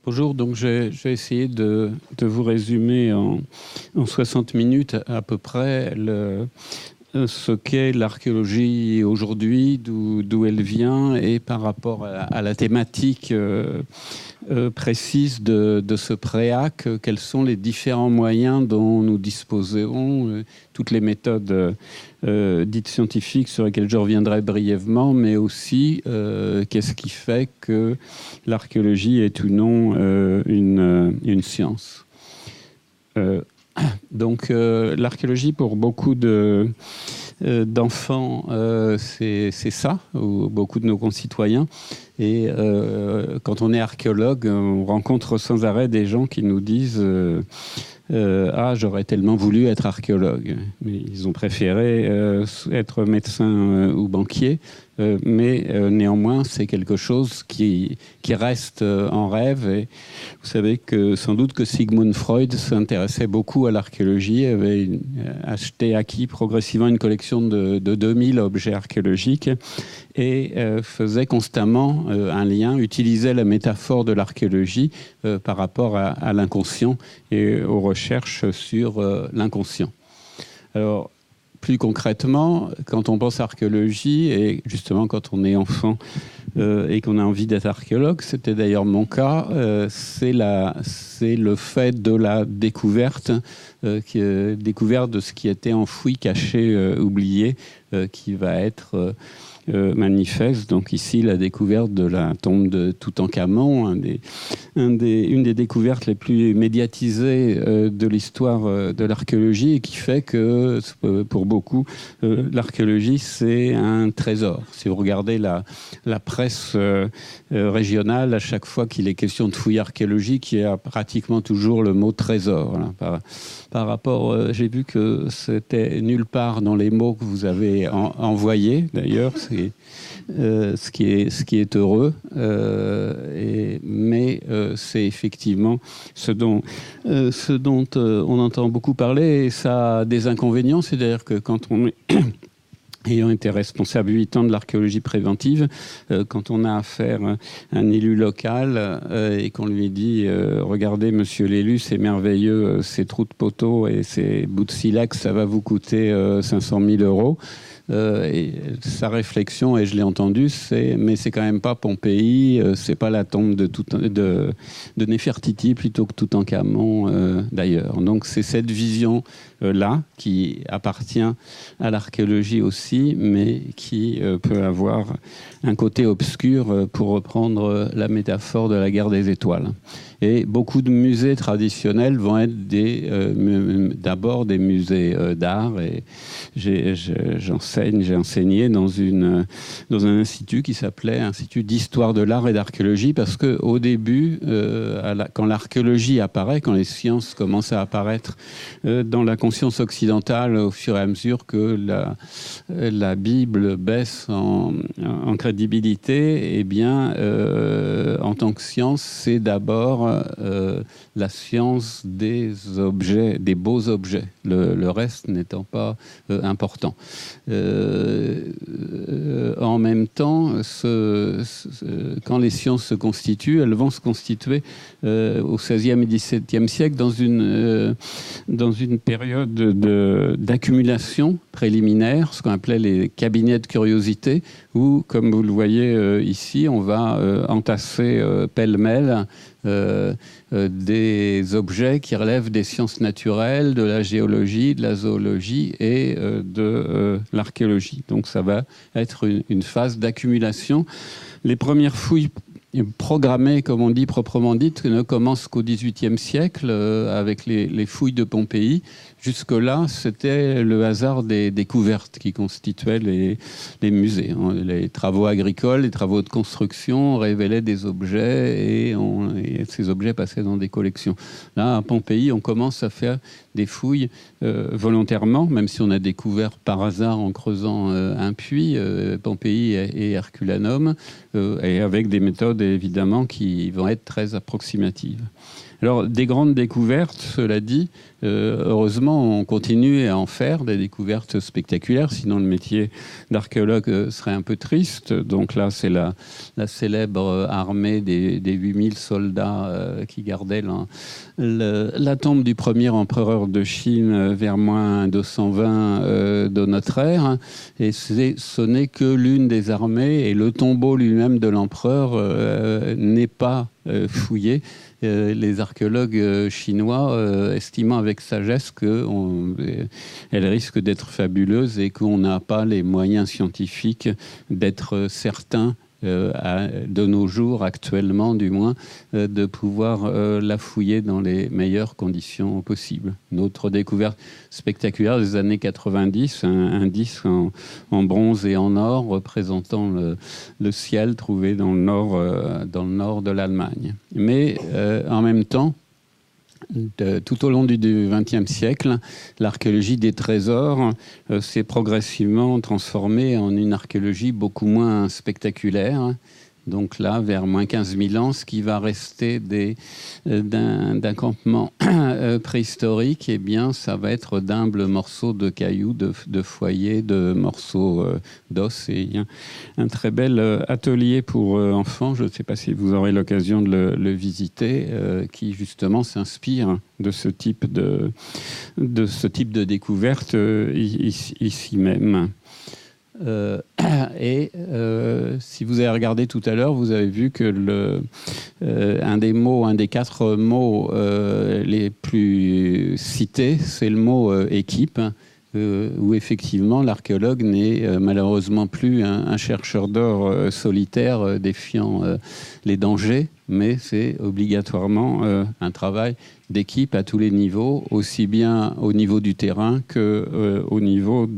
Bonjour, donc je vais essayer de vous résumer en 60 minutes à peu près ce qu'est l'archéologie aujourd'hui, d'où elle vient et par rapport à la thématique précise de ce préac, quels sont les différents moyens dont nous disposons, toutes les méthodes dites scientifiques sur lesquelles je reviendrai brièvement, mais aussi qu'est-ce qui fait que l'archéologie est ou non une science. Donc l'archéologie pour beaucoup d'enfants, c'est ça, ou beaucoup de nos concitoyens. Et quand on est archéologue, on rencontre sans arrêt des gens qui nous disent ah, j'aurais tellement voulu être archéologue. Mais ils ont préféré être médecin ou banquier. Mais néanmoins, c'est quelque chose qui reste en rêve. Et vous savez que sans doute que Sigmund Freud s'intéressait beaucoup à l'archéologie, avait acquis progressivement une collection de 2000 objets archéologiques et faisait constamment un lien, utilisait la métaphore de l'archéologie par rapport à l'inconscient et aux recherches sur l'inconscient. Alors, plus concrètement, quand on pense archéologie, et justement quand on est enfant et qu'on a envie d'être archéologue, c'était d'ailleurs mon cas, c'est le fait de la découverte, découverte de ce qui était enfoui, caché, oublié, qui va être manifeste. Donc ici, la découverte de la tombe de Toutankhamon, une des découvertes les plus médiatisées de l'histoire de l'archéologie, et qui fait que, pour beaucoup, l'archéologie, c'est un trésor. Si vous regardez la presse régionale, à chaque fois qu'il est question de fouilles archéologiques, il y a pratiquement toujours le mot trésor. Voilà. Par rapport, j'ai vu que c'était nulle part dans les mots que vous avez envoyés, d'ailleurs, ce qui est heureux, mais c'est effectivement ce dont on entend beaucoup parler, et ça a des inconvénients. C'est-à-dire que quand on est ayant été responsable 8 ans de l'archéologie préventive, quand on a affaire à un élu local et qu'on lui dit regardez monsieur l'élu, c'est merveilleux, ces trous de poteaux et ces bouts de silex, ça va vous coûter 500 000 euros. Et sa réflexion, et je l'ai entendu, mais c'est quand même pas Pompéi, c'est pas la tombe de Néfertiti plutôt que Toutankhamon d'ailleurs. Donc c'est cette vision là qui appartient à l'archéologie aussi, mais qui peut avoir un côté obscur, pour reprendre la métaphore de la guerre des étoiles. Et beaucoup de musées traditionnels vont être d'abord des musées d'art. Et j'ai enseigné dans un institut qui s'appelait Institut d'histoire de l'art et d'archéologie, parce qu'au début, quand l'archéologie apparaît, quand les sciences commencent à apparaître dans la conscience occidentale, au fur et à mesure que la Bible baisse en crédibilité, eh bien, en tant que science, c'est d'abord la science des objets, des beaux objets, le reste n'étant pas important. En même temps, quand les sciences se constituent, elles vont se constituer au XVIe et XVIIe siècle dans une période d'accumulation préliminaire, ce qu'on appelait les cabinets de curiosité, où, comme vous le voyez ici, on va entasser pêle-mêle des objets qui relèvent des sciences naturelles, de la géologie, de la zoologie et de l'archéologie. Donc ça va être une phase d'accumulation. Les premières fouilles programmées, comme on dit, proprement dites, ne commencent qu'au XVIIIe siècle avec les fouilles de Pompéi. Jusque-là, c'était le hasard des découvertes qui constituaient les musées. Les travaux agricoles, les travaux de construction révélaient des objets et ces objets passaient dans des collections. Là, à Pompéi, on commence à faire des fouilles volontairement, même si on a découvert par hasard en creusant un puits, Pompéi et Herculanum, et avec des méthodes évidemment qui vont être très approximatives. Alors, des grandes découvertes, cela dit, Heureusement, on continue à en faire des découvertes spectaculaires, sinon le métier d'archéologue serait un peu triste. Donc là, c'est la célèbre armée des 8000 soldats qui gardaient la tombe du premier empereur de Chine vers moins 220 de notre ère. Et ce n'est que l'une des armées, et le tombeau lui-même de l'empereur n'est pas fouillé. Les archéologues chinois estimant avec sagesse qu'elle risque d'être fabuleuse et qu'on n'a pas les moyens scientifiques d'être certains de nos jours, actuellement du moins, de pouvoir la fouiller dans les meilleures conditions possibles. Une autre découverte spectaculaire des années 90, un disque en bronze et en or représentant le ciel trouvé dans le nord de l'Allemagne. Mais en même temps, tout au long du XXe siècle, l'archéologie des trésors s'est progressivement transformée en une archéologie beaucoup moins spectaculaire. Donc là, vers moins 15 000 ans, ce qui va rester d'un campement préhistorique, eh bien, ça va être d'humbles morceaux de cailloux, de foyers, de morceaux d'os. Et il y a un très bel atelier pour enfants, je ne sais pas si vous aurez l'occasion de le visiter, qui justement s'inspire de ce type de découverte ici même. Si vous avez regardé tout à l'heure, vous avez vu que un des 4 mots les plus cités, c'est le mot équipe, où effectivement l'archéologue n'est malheureusement plus un chercheur d'or solitaire défiant les dangers, mais c'est obligatoirement un travail d'équipe à tous les niveaux, aussi bien au niveau du terrain qu'au niveau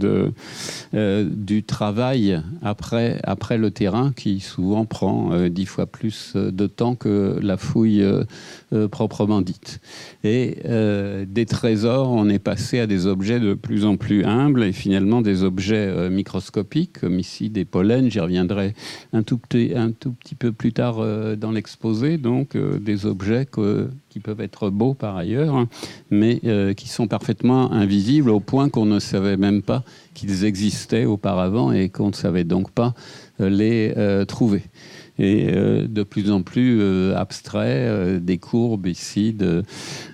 du travail après le terrain, qui souvent prend 10 fois plus de temps que la fouille proprement dite. Et des trésors, on est passé à des objets de plus en plus humbles et finalement des objets microscopiques, comme ici des pollens. J'y reviendrai un tout petit peu plus tard dans l'exposé. Donc des objets qui peuvent être beaux par ailleurs, mais qui sont parfaitement invisibles au point qu'on ne savait même pas qu'ils existaient auparavant et qu'on ne savait donc pas les trouver. Et de plus en plus abstrait, des courbes ici de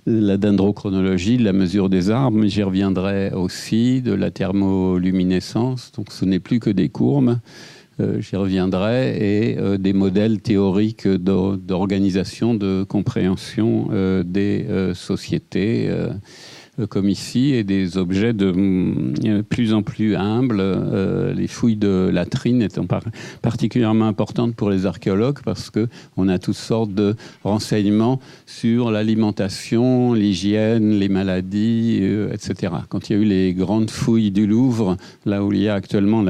la dendrochronologie, de la mesure des arbres, mais j'y reviendrai aussi, de la thermoluminescence, donc ce n'est plus que des courbes. J'y reviendrai, et des modèles théoriques d'organisation, de compréhension des sociétés, comme ici, et des objets de plus en plus humbles. Les fouilles de latrines étant particulièrement importantes pour les archéologues, parce qu'on a toutes sortes de renseignements sur l'alimentation, l'hygiène, les maladies, etc. Quand il y a eu les grandes fouilles du Louvre, là où il y a actuellement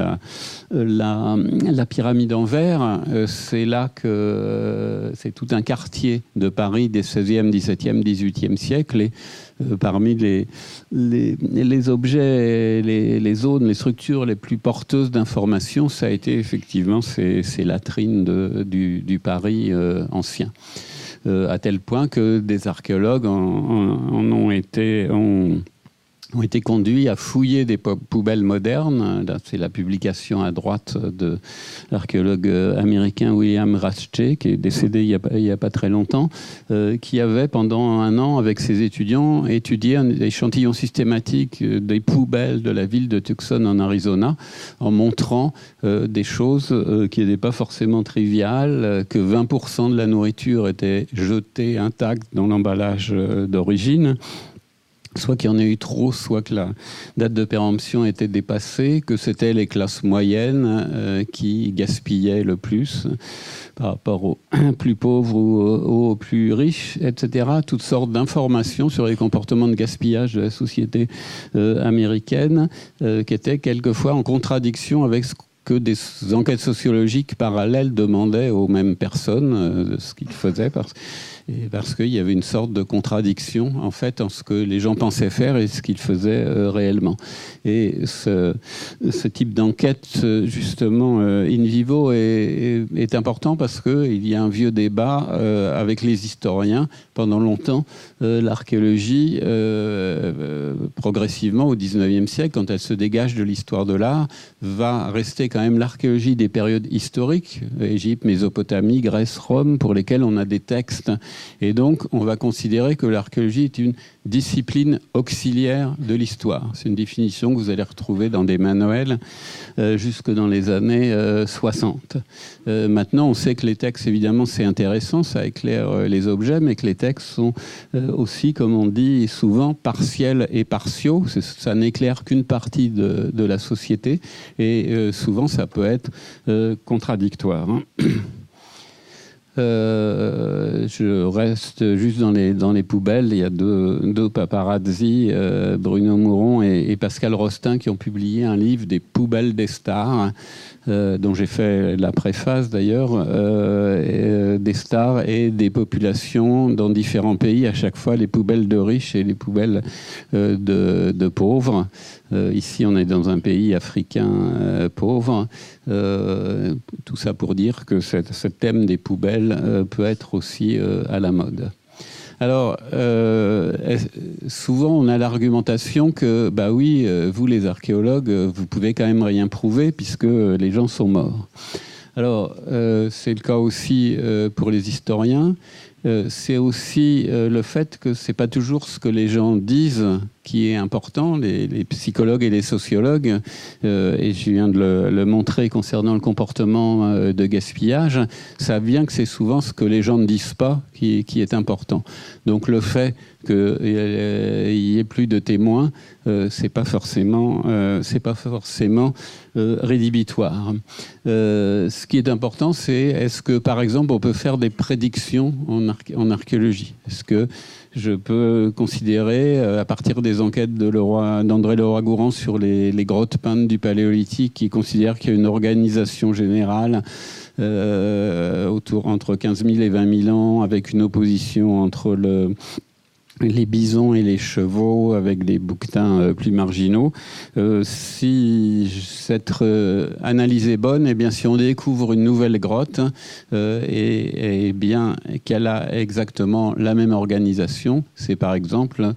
la pyramide en verre, c'est là que c'est tout un quartier de Paris des 16e, 17e, 18e siècles, et parmi les objets, les zones, les structures les plus porteuses d'informations, ça a été effectivement ces latrines du Paris ancien. À tel point que des archéologues ont été conduits à fouiller des poubelles modernes. Là, c'est la publication à droite de l'archéologue américain William Rathje, qui est décédé il n'y a pas très longtemps, qui avait pendant 1 an, avec ses étudiants, étudié un échantillon systématique des poubelles de la ville de Tucson en Arizona, en montrant des choses qui n'étaient pas forcément triviales, que 20% de la nourriture était jetée intacte dans l'emballage d'origine, soit qu'il y en ait eu trop, soit que la date de péremption était dépassée, que c'était les classes moyennes qui gaspillaient le plus par rapport aux plus pauvres ou aux plus riches, etc. Toutes sortes d'informations sur les comportements de gaspillage de la société américaine qui étaient quelquefois en contradiction avec ce que des enquêtes sociologiques parallèles demandaient aux mêmes personnes de ce qu'ils faisaient, parce Et parce qu'il y avait une sorte de contradiction, en fait, en ce que les gens pensaient faire et ce qu'ils faisaient réellement. Et ce type d'enquête, justement, in vivo, est important parce qu'il y a un vieux débat avec les historiens. Pendant longtemps, l'archéologie, progressivement, au XIXe siècle, quand elle se dégage de l'histoire de l'art, va rester quand même l'archéologie des périodes historiques, Égypte, Mésopotamie, Grèce, Rome, pour lesquelles on a des textes. Et donc, on va considérer que l'archéologie est une discipline auxiliaire de l'histoire. C'est une définition que vous allez retrouver dans des manuels jusque dans les années 60. Maintenant, on sait que les textes, évidemment, c'est intéressant, ça éclaire les objets, mais que les textes sont aussi, comme on dit souvent, partiels et partiaux. Ça n'éclaire qu'une partie de la société et souvent, ça peut être contradictoire. Je reste juste dans les poubelles. Il y a deux paparazzi, Bruno Mouron et Pascal Rostin, qui ont publié un livre des poubelles des stars, dont j'ai fait la préface d'ailleurs, des stars et des populations dans différents pays, à chaque fois les poubelles de riches et les poubelles de pauvres. Ici, on est dans un pays africain pauvre. Tout ça pour dire que ce thème des poubelles peut être aussi à la mode. Alors, souvent, on a l'argumentation que, bah oui, vous les archéologues, vous pouvez quand même rien prouver puisque les gens sont morts. Alors, c'est le cas aussi pour les historiens. C'est aussi le fait que c'est pas toujours ce que les gens disent qui est important, les psychologues et les sociologues, et je viens de le montrer concernant le comportement de gaspillage, ça vient que c'est souvent ce que les gens ne disent pas qui est important. Donc le fait qu'il y ait plus de témoins, c'est pas forcément rédhibitoire. Ce qui est important, c'est est-ce que, par exemple, on peut faire des prédictions en archéologie? Est-ce que je peux considérer, à partir des enquêtes d'André Leroy-Gourhan sur les grottes peintes du Paléolithique, qui considère qu'il y a une organisation générale entre 15 000 et 20 000 ans, avec une opposition entre les bisons et les chevaux, avec des bouquetins plus marginaux. Si cette analyse est bonne, eh bien, si on découvre une nouvelle grotte, et bien qu'elle a exactement la même organisation, c'est par exemple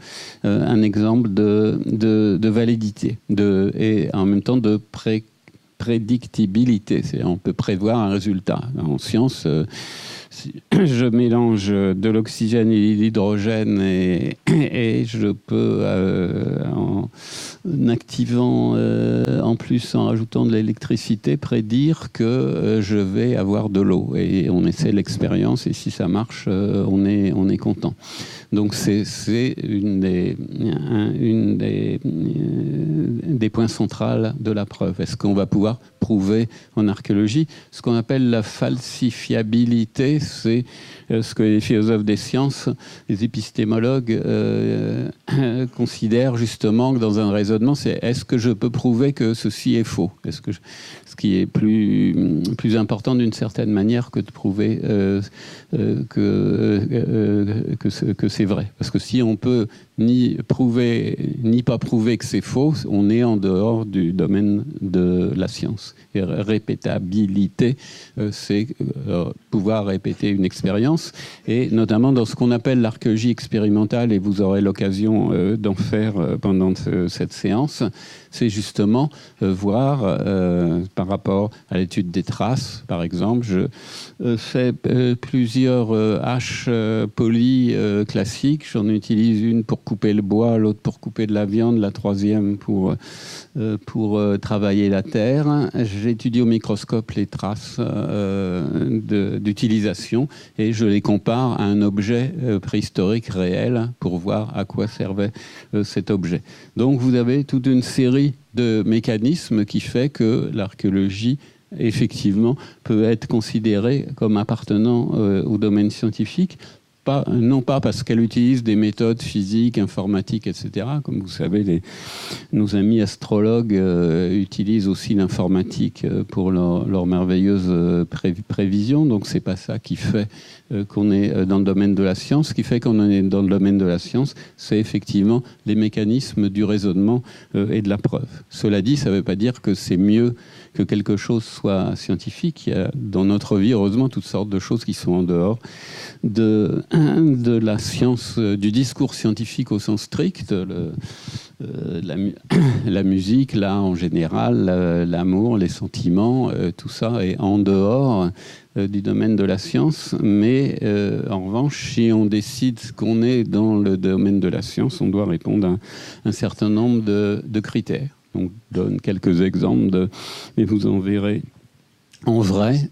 un exemple de validité et en même temps de prédictibilité. On peut prévoir un résultat. En science, si je mélange de l'oxygène et de l'hydrogène et je peux, en activant en plus, en rajoutant de l'électricité, prédire que je vais avoir de l'eau. Et on essaie l'expérience et si ça marche, on est content. Donc c'est une des points centraux de la preuve. Est-ce qu'on va pouvoir prouver en archéologie ce qu'on appelle la falsifiabilité? C'est ce que les philosophes des sciences, les épistémologues considèrent justement que dans un raisonnement, c'est est-ce que je peux prouver que ceci est faux? Ce qui est plus important d'une certaine manière que de prouver que c'est vrai. Parce que si on peut ni pas prouver que c'est faux, on est en dehors du domaine de la science. Et répétabilité, c'est pouvoir répéter une expérience, et notamment dans ce qu'on appelle l'archéologie expérimentale, et vous aurez l'occasion d'en faire pendant cette séance, c'est justement voir, par rapport à l'étude des traces, par exemple, je fais plusieurs haches polies classiques. J'en utilise une pour couper le bois, l'autre pour couper de la viande, la troisième pour travailler la terre. J'étudie au microscope les traces d'utilisation et je les compare à un objet préhistorique réel pour voir à quoi servait cet objet. Donc vous avez toute une série de mécanismes qui fait que l'archéologie effectivement peut être considérée comme appartenant au domaine scientifique. non pas parce qu'elle utilise des méthodes physiques, informatiques, etc. Comme vous savez, nos amis astrologues utilisent aussi l'informatique pour leurs merveilleuses prévisions. Donc c'est pas ça qui fait qu'on est dans le domaine de la science. Ce qui fait qu'on est dans le domaine de la science, c'est effectivement les mécanismes du raisonnement et de la preuve. Cela dit, ça ne veut pas dire que c'est mieux que quelque chose soit scientifique. Il y a dans notre vie, heureusement, toutes sortes de choses qui sont en dehors de la science, du discours scientifique au sens strict, la musique, l'art en général, l'amour, les sentiments, tout ça est en dehors du domaine de la science. Mais en revanche, si on décide qu'on est dans le domaine de la science, on doit répondre à un certain nombre de critères. Donc, je donne quelques exemples, mais vous en verrez en vrai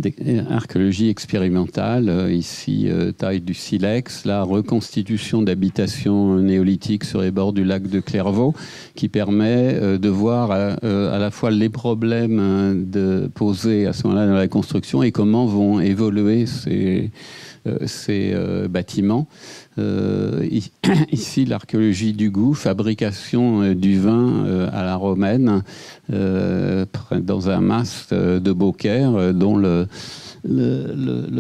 d'archéologie expérimentale. Ici, taille du silex, la reconstitution d'habitations néolithiques sur les bords du lac de Clairvaux, qui permet de voir à la fois les problèmes posés à ce moment-là dans la construction et comment vont évoluer ces bâtiments. Ici, l'archéologie du goût, fabrication du vin à la romaine, dans un mas de Beaucaire, dont le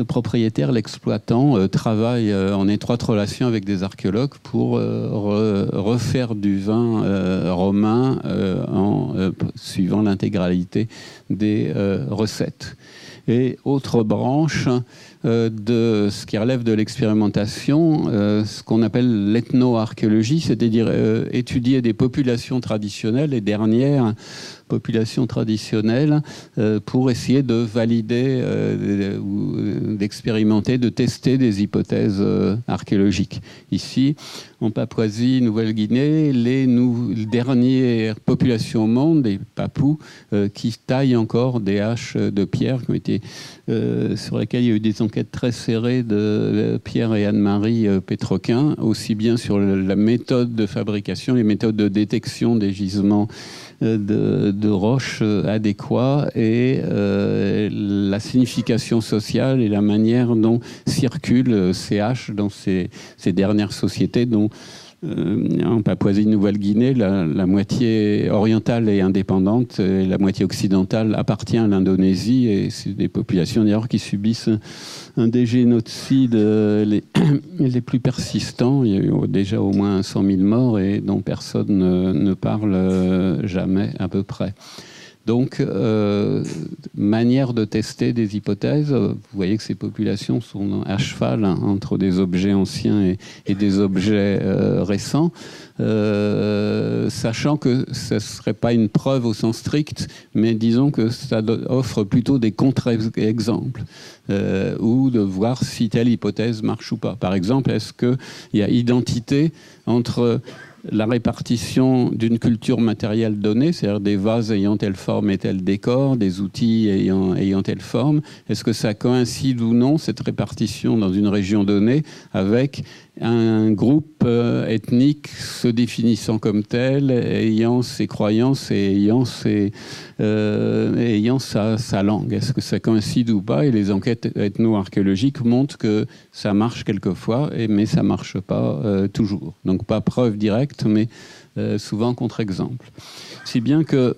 propriétaire, l'exploitant, travaille en étroite relation avec des archéologues pour refaire du vin romain suivant l'intégralité des recettes. Et autre branche de ce qui relève de l'expérimentation, ce qu'on appelle l'ethno-archéologie, c'est-à-dire étudier des populations traditionnelles, les dernières populations traditionnelles, pour essayer de valider, d'expérimenter, de tester des hypothèses archéologiques. Ici, en Papouasie-Nouvelle-Guinée, les dernières populations au monde, des Papous, qui taillent encore des haches de pierre qui ont été, sur lesquelles il y a eu des enquêtes très serrées de Pierre et Anne-Marie Pétroquin, aussi bien sur la méthode de fabrication, les méthodes de détection des gisements de roches adéquats et la signification sociale et la manière dont circulent ces haches dans ces dernières sociétés dont en Papouasie-Nouvelle-Guinée, la moitié orientale est indépendante et la moitié occidentale appartient à l'Indonésie, et c'est des populations d'ailleurs qui subissent un des génocides les plus persistants. Il y a eu déjà au moins 100 000 morts et dont personne ne parle jamais à peu près. Donc, manière de tester des hypothèses. Vous voyez que ces populations sont à cheval entre des objets anciens et des objets récents, sachant que ce ne serait pas une preuve au sens strict, mais disons que ça offre plutôt des contre-exemples, ou de voir si telle hypothèse marche ou pas. Par exemple, est-ce qu'il y a identité entre la répartition d'une culture matérielle donnée, c'est-à-dire des vases ayant telle forme et tel décor, des outils ayant telle forme, est-ce que ça coïncide ou non, cette répartition dans une région donnée, avec un groupe ethnique se définissant comme tel, ayant ses croyances et ayant sa langue. Est-ce que ça coïncide ou pas? Et les enquêtes ethno-archéologiques montrent que ça marche quelquefois, mais ça ne marche pas toujours. Donc pas preuve directe, mais souvent contre-exemple. Si bien que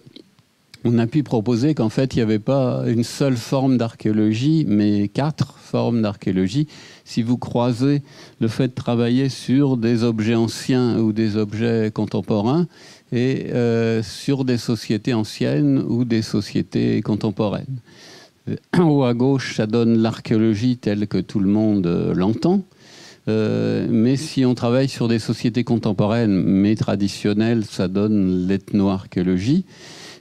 on a pu proposer qu'en fait, il n'y avait pas une seule forme d'archéologie, mais 4 formes d'archéologie. Si vous croisez le fait de travailler sur des objets anciens ou des objets contemporains et sur des sociétés anciennes ou des sociétés contemporaines. En haut à gauche, ça donne l'archéologie telle que tout le monde l'entend. Mais si on travaille sur des sociétés contemporaines mais traditionnelles, ça donne l'ethno-archéologie.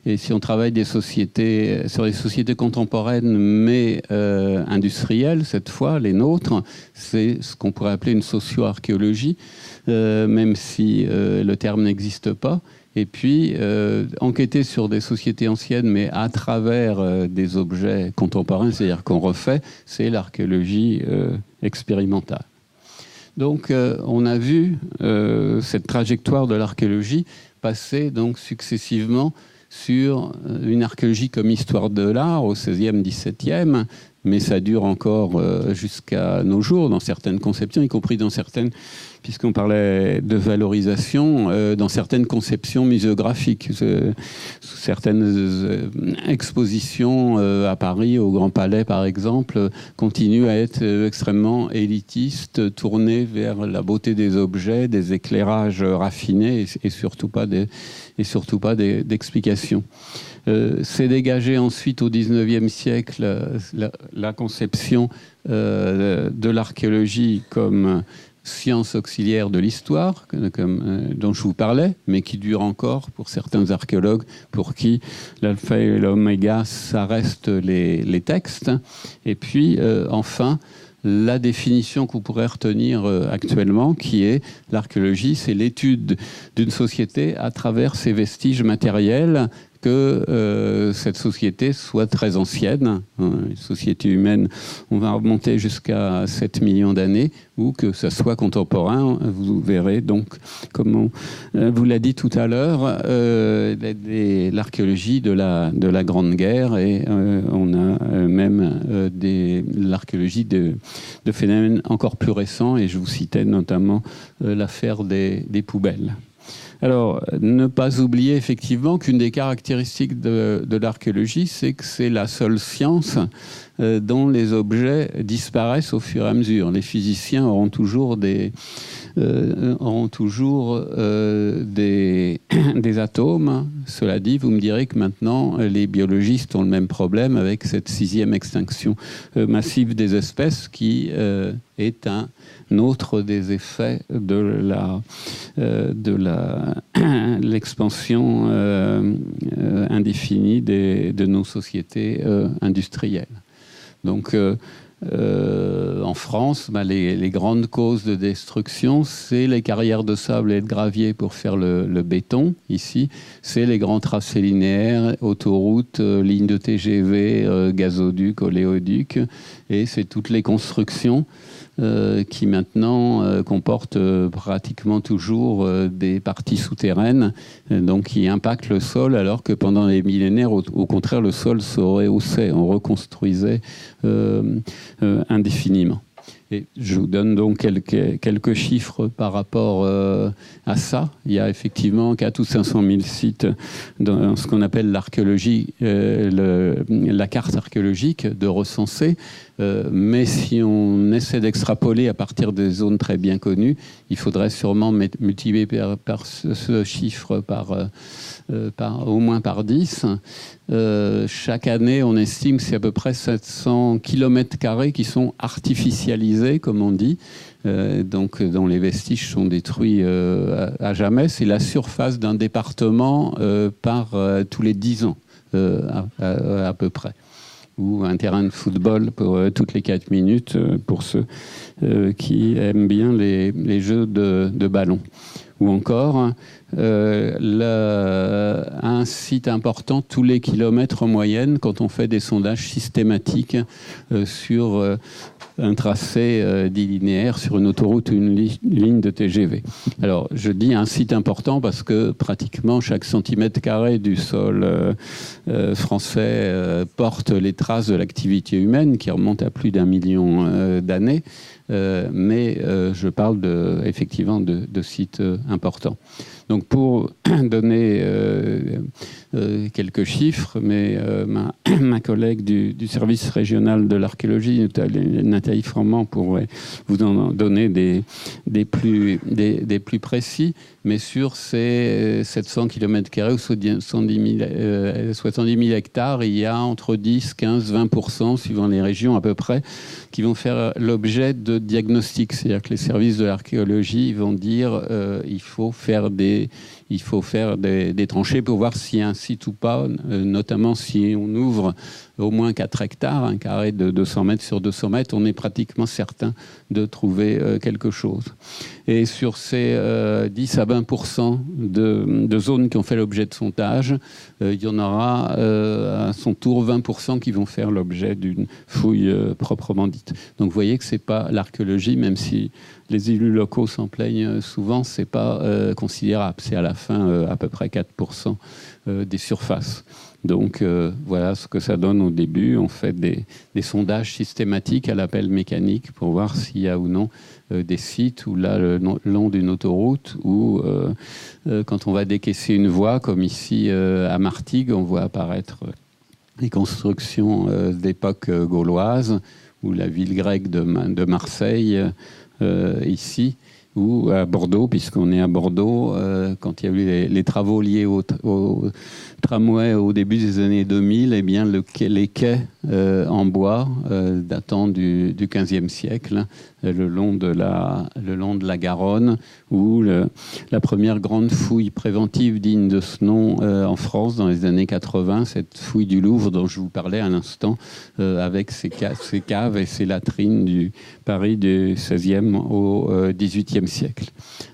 Et si on travaille sur les sociétés contemporaines mais industrielles, cette fois, les nôtres, c'est ce qu'on pourrait appeler une socio-archéologie, même si le terme n'existe pas. Et puis, enquêter sur des sociétés anciennes, mais à travers des objets contemporains, c'est-à-dire qu'on refait, c'est l'archéologie expérimentale. Donc, on a vu cette trajectoire de l'archéologie passer donc successivement sur une archéologie comme histoire de l'art au XVIe, XVIIe, mais ça dure encore jusqu'à nos jours dans certaines conceptions, y compris dans certaines, puisqu'on parlait de valorisation, dans certaines conceptions muséographiques. Certaines expositions à Paris, au Grand Palais par exemple, continuent à être extrêmement élitistes, tournées vers la beauté des objets, des éclairages raffinés et surtout pas d'explications. C'est dégagé ensuite au XIXe siècle la conception de l'archéologie comme science auxiliaire de l'histoire, dont je vous parlais, mais qui dure encore pour certains archéologues, pour qui l'alpha et l'oméga, ça reste les textes. Et puis, enfin, la définition qu'on pourrait retenir actuellement, qui est l'archéologie, c'est l'étude d'une société à travers ses vestiges matériels, que cette société soit très ancienne, une société humaine, on va remonter jusqu'à 7 millions d'années, ou que ça soit contemporain. Vous verrez donc, comme on vous l'a dit tout à l'heure, l'archéologie de la Grande Guerre, et on a même l'archéologie de phénomènes encore plus récents, et je vous citais notamment l'affaire des poubelles. Alors, ne pas oublier effectivement qu'une des caractéristiques de l'archéologie, c'est que c'est la seule science dont les objets disparaissent au fur et à mesure. Les physiciens auront toujours des atomes. Cela dit, vous me direz que maintenant, les biologistes ont le même problème avec cette 6e extinction massive des espèces qui est un autre des effets de l'expansion indéfinie de nos sociétés industrielles. Donc, en France, les grandes causes de destruction, c'est les carrières de sable et de gravier pour faire le béton. Ici, c'est les grands tracés linéaires, autoroutes, lignes de TGV, gazoducs, oléoducs, et c'est toutes les constructions qui maintenant comportent pratiquement toujours des parties souterraines, donc qui impactent le sol, alors que pendant les millénaires, au contraire, le sol se rehaussait, on reconstruisait indéfiniment. Et je vous donne donc quelques chiffres par rapport à ça. Il y a effectivement 400 ou 500 000 sites dans ce qu'on appelle l'archéologie, la carte archéologique de recenser. Mais si on essaie d'extrapoler à partir des zones très bien connues, il faudrait sûrement multiplier par ce chiffre au moins par 10. Chaque année, on estime que c'est à peu près 700 km² qui sont artificialisés, comme on dit, donc dont les vestiges sont détruits à jamais. C'est la surface d'un département par tous les 10 ans, à peu près. Ou un terrain de football pour toutes les 4 minutes pour ceux qui aiment bien les jeux de ballon. Ou encore un site important tous les kilomètres en moyenne quand on fait des sondages systématiques sur un tracé dit linéaire sur une autoroute ou une ligne de TGV. Alors, je dis un site important parce que pratiquement chaque centimètre carré du sol français porte les traces de l'activité humaine qui remonte à plus d'1 million d'années. Mais je parle effectivement de sites importants. Donc pour donner quelques chiffres, mais ma collègue du service régional de l'archéologie, Nathalie Froment, pourrait vous en donner des plus précis, mais sur ces 700 km² ou 70 000 hectares, il y a entre 10, 15, 20%, suivant les régions à peu près, qui vont faire l'objet de diagnostics. C'est-à-dire que les services de l'archéologie vont dire il faut faire des tranchées pour voir s'il y a un site ou pas, notamment si on ouvre au moins 4 hectares, un carré de 200 mètres sur 200 mètres, on est pratiquement certain de trouver quelque chose. Et sur ces 10 à 20% de zones qui ont fait l'objet de sondage, il y en aura à son tour 20% qui vont faire l'objet d'une fouille proprement dite. Donc vous voyez que ce n'est pas l'archéologie, même si les élus locaux s'en plaignent souvent, ce n'est pas considérable. C'est à la fin à peu près 4% des surfaces. Donc voilà ce que ça donne au début. On fait des sondages systématiques à l'appel mécanique pour voir s'il y a ou non des sites ou là le long d'une autoroute ou quand on va décaisser une voie, comme ici à Martigues, on voit apparaître les constructions d'époque gauloise ou la ville grecque de Marseille ici, ou à Bordeaux, puisqu'on est à Bordeaux, quand il y a eu les travaux liés au tramway au début des années 2000, eh bien les quais en bois datant du XVe siècle, le long de la Garonne, où la première grande fouille préventive digne de ce nom en France dans les années 80, cette fouille du Louvre dont je vous parlais à l'instant, avec ses caves et ses latrines du Paris du XVIe au XVIIIe siècle.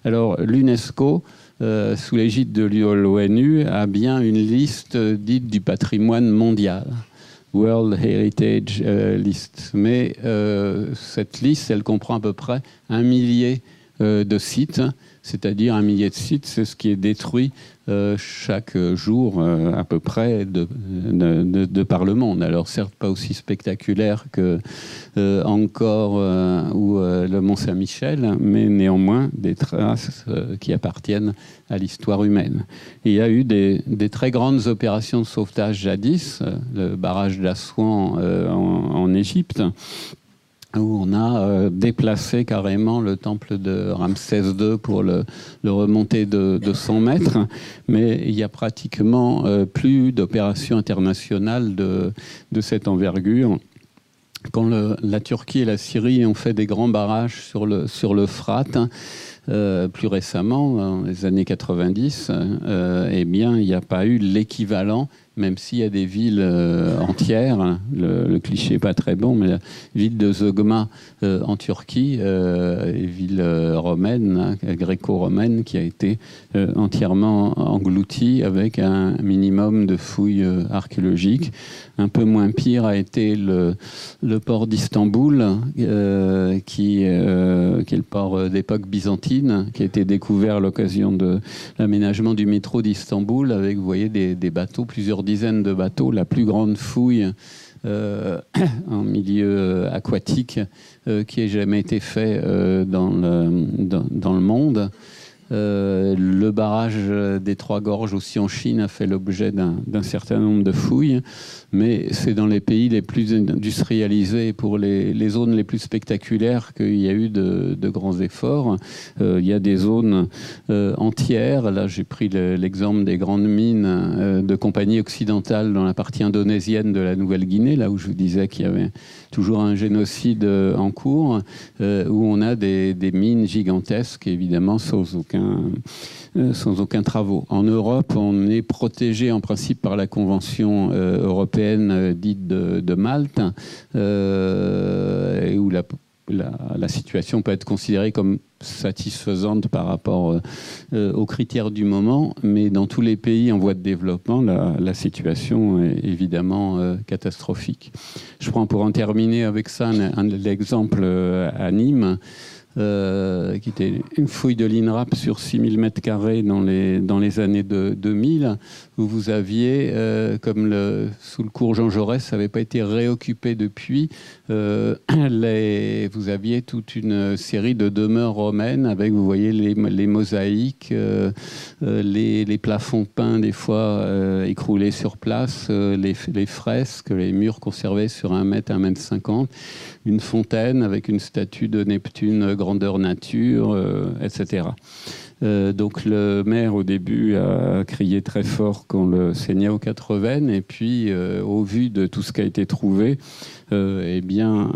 Alors l'UNESCO, sous l'égide de l'ONU, a bien une liste dite du patrimoine mondial, World Heritage List. Mais cette liste, elle comprend à peu près 1 millier de sites, c'est-à-dire 1 millier de sites, c'est ce qui est détruit chaque jour à peu près de par le monde. Alors certes pas aussi spectaculaire que Angkor ou le Mont Saint-Michel, mais néanmoins des traces qui appartiennent à l'histoire humaine. Et il y a eu des très grandes opérations de sauvetage jadis, le barrage d'Assouan en Égypte, où on a déplacé carrément le temple de Ramsès II pour le remonter de 100 mètres, mais il y a pratiquement plus d'opérations internationales de cette envergure. Quand la Turquie et la Syrie ont fait des grands barrages sur l'Euphrate, plus récemment, dans les années 90, eh bien, il n'y a pas eu l'équivalent, même s'il y a des villes entières, le cliché n'est pas très bon, mais la ville de Zeugma en Turquie, ville romaine, gréco-romaine, qui a été entièrement engloutie avec un minimum de fouilles archéologiques. Un peu moins pire a été le port d'Istanbul, qui est le port d'époque byzantine, qui a été découvert à l'occasion de l'aménagement du métro d'Istanbul, avec, vous voyez, des bateaux, plusieurs dizaines de bateaux, la plus grande fouille en milieu aquatique qui ait jamais été fait dans le monde. Le barrage des Trois Gorges aussi en Chine a fait l'objet d'un certain nombre de fouilles, mais c'est dans les pays les plus industrialisés, pour les zones les plus spectaculaires, qu'il y a eu de grands efforts. Il y a des zones entières. Là, j'ai pris l'exemple des grandes mines de compagnies occidentales dans la partie indonésienne de la Nouvelle-Guinée, là où je vous disais qu'il y avait toujours un génocide en cours, où on a des mines gigantesques, évidemment, sans aucun travaux. En Europe, on est protégé en principe par la Convention européenne dite de Malte, où la situation peut être considérée comme satisfaisante par rapport aux critères du moment, mais dans tous les pays en voie de développement, la situation est évidemment catastrophique. Je prends pour en terminer avec ça l'exemple à Nîmes, qui était une fouille de l'INRAP sur 6000 m² dans les années 2000, où vous aviez, comme sous le cours Jean Jaurès, ça n'avait pas été réoccupé depuis, vous aviez toute une série de demeures romaines avec, vous voyez, les mosaïques, les plafonds peints des fois écroulés sur place, les fresques, les murs conservés sur 1 mètre, 1 mètre 50, une fontaine avec une statue de Neptune grandeur nature, etc. Donc le maire au début a crié très fort qu'on le saignait aux 4 veines, et puis au vu de tout ce qui a été trouvé, eh bien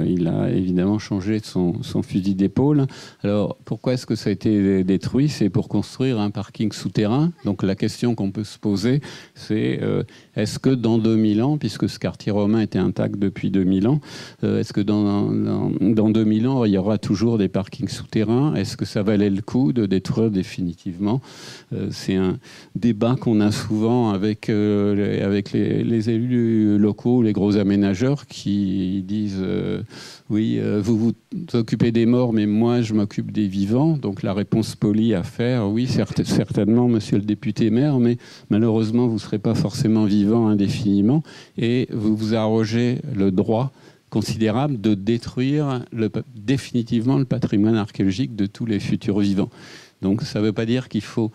il a évidemment changé son fusil d'épaule. Alors pourquoi est-ce que ça a été détruit? C'est pour construire un parking souterrain. Donc la question qu'on peut se poser, c'est est-ce que dans 2000 ans, puisque ce quartier romain était intact depuis 2000 ans, est-ce que dans 2000 ans il y aura toujours des parkings souterrains? Est-ce que ça valait le coup de détruire détruire définitivement. C'est un débat qu'on a souvent avec les élus locaux, les gros aménageurs qui disent oui, vous vous occupez des morts, mais moi je m'occupe des vivants. Donc la réponse polie à faire, oui, certainement, monsieur le député maire, mais malheureusement vous ne serez pas forcément vivant indéfiniment et vous vous arrogez le droit considérable de détruire définitivement le patrimoine archéologique de tous les futurs vivants. Donc ça ne veut pas dire qu'il faut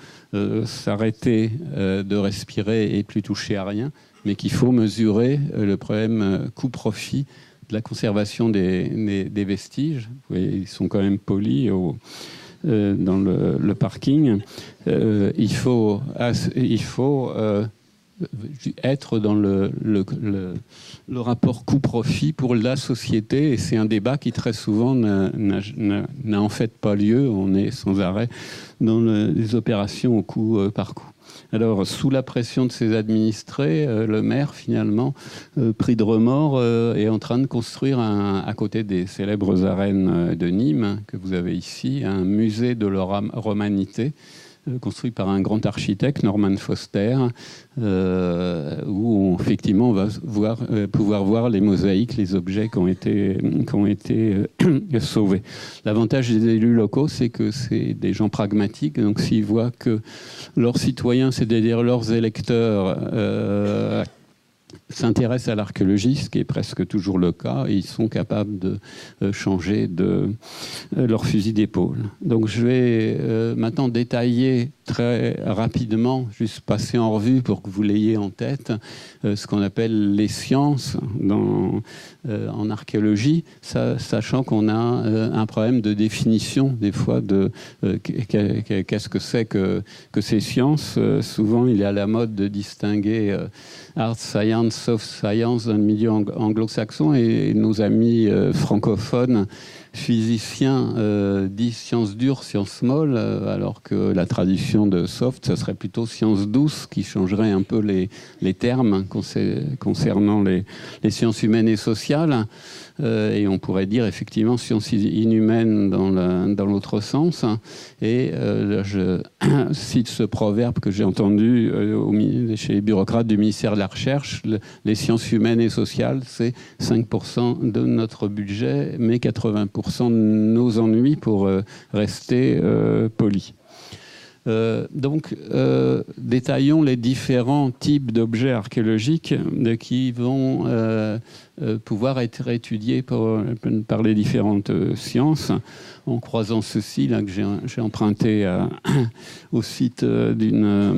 s'arrêter de respirer et plus toucher à rien, mais qu'il faut mesurer le problème coût-profit de la conservation des vestiges. Vous voyez, ils sont quand même polis dans le parking. Il faut être dans le rapport coût-profit pour la société, et c'est un débat qui très souvent n'a en fait pas lieu. On est sans arrêt dans les opérations au coût par coût. Alors, sous la pression de ses administrés, le maire, finalement, pris de remords, est en train de construire, à côté des célèbres arènes de Nîmes, que vous avez ici, un musée de la romanité, construit par un grand architecte, Norman Foster, où effectivement on va pouvoir voir les mosaïques, les objets qui ont été sauvés. L'avantage des élus locaux, c'est que c'est des gens pragmatiques, donc s'ils voient que leurs citoyens, c'est-à-dire leurs électeurs, s'intéressent à l'archéologie, ce qui est presque toujours le cas, et ils sont capables de changer leur fusil d'épaule. Donc je vais maintenant détailler très rapidement, juste passer en revue pour que vous l'ayez en tête, ce qu'on appelle les sciences en archéologie, sachant qu'on a un problème de définition des fois de qu'est-ce que c'est que ces sciences. Souvent il est à la mode de distinguer hard science, soft science dans le milieu anglo-saxon, et nos amis francophones physiciens disent sciences dures, sciences molles, alors que la traduction de soft, ça serait plutôt sciences douces, qui changerait un peu les termes concernant les sciences humaines et sociales. Et on pourrait dire effectivement sciences inhumaines dans l'autre sens. Et je cite ce proverbe que j'ai entendu chez les bureaucrates du ministère de la Recherche: les sciences humaines et sociales, c'est 5% de notre budget, mais 80% de nos ennuis, pour rester poli. Donc, détaillons les différents types d'objets archéologiques qui vont pouvoir être étudiés par les différentes sciences, en croisant ceci là que j'ai emprunté au site d'un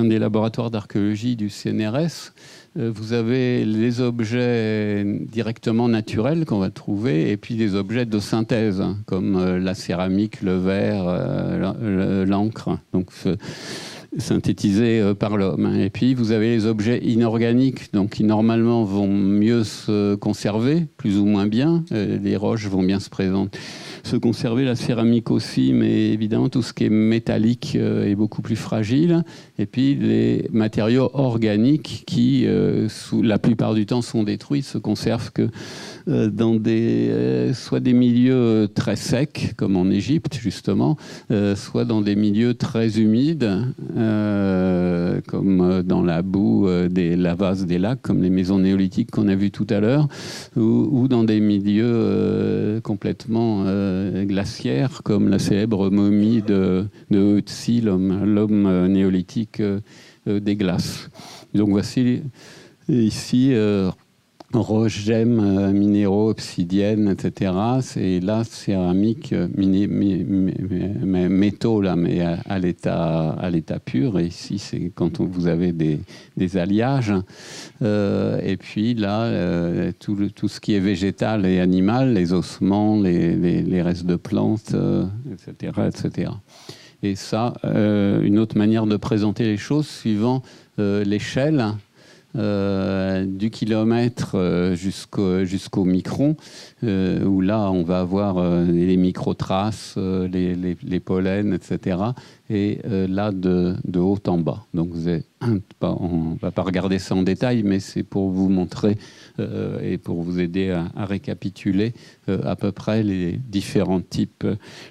des laboratoires d'archéologie du CNRS. Vous avez les objets directement naturels qu'on va trouver, et puis des objets de synthèse, comme la céramique, le verre, l'encre, donc synthétisés par l'homme. Et puis vous avez les objets inorganiques, donc qui normalement vont mieux se conserver, plus ou moins bien. Les roches vont bien se conserver, la céramique aussi, mais évidemment tout ce qui est métallique est beaucoup plus fragile. Et puis les matériaux organiques qui, la plupart du temps, sont détruits, se conservent que dans soit des milieux très secs, comme en Égypte justement, soit dans des milieux très humides, comme dans la boue la vase des lacs, comme les maisons néolithiques qu'on a vues tout à l'heure, ou dans des milieux complètement glaciaires, comme la célèbre momie de Ötzi, l'homme néolithique des glaces. Donc voici ici roches, gemmes, minéraux, obsidiennes, etc. C'est là céramique, métaux là, mais à l'état pur. Et ici, c'est quand vous avez des alliages. Et puis là, tout ce qui est végétal et animal, les ossements, les restes de plantes, etc., etc. Et ça, une autre manière de présenter les choses, suivant l'échelle, du kilomètre jusqu'au micron, où là on va avoir les microtraces, les pollens, etc. et là de haut en bas. Donc on ne va pas regarder ça en détail, mais c'est pour vous montrer et pour vous aider à récapituler à peu près les différents types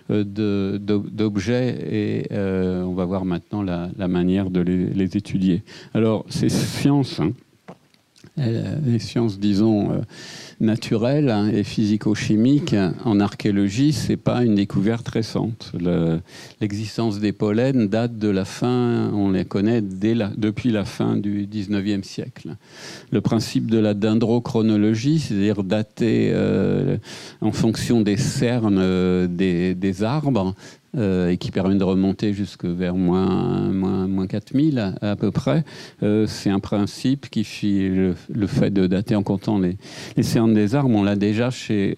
d'objets, et on va voir maintenant la manière de les étudier. Alors, ces sciences, les sciences, disons, naturelles et physico-chimiques, en archéologie, ce n'est pas une découverte récente. L'existence des pollens date de la fin, on les connaît depuis la fin du 19e siècle. Le principe de la dendrochronologie, c'est-à-dire dater en fonction des cernes des arbres, et qui permet de remonter jusque vers moins 4000 à peu près. C'est un principe qui fit le fait de dater en comptant les cernes des arbres. On l'a déjà chez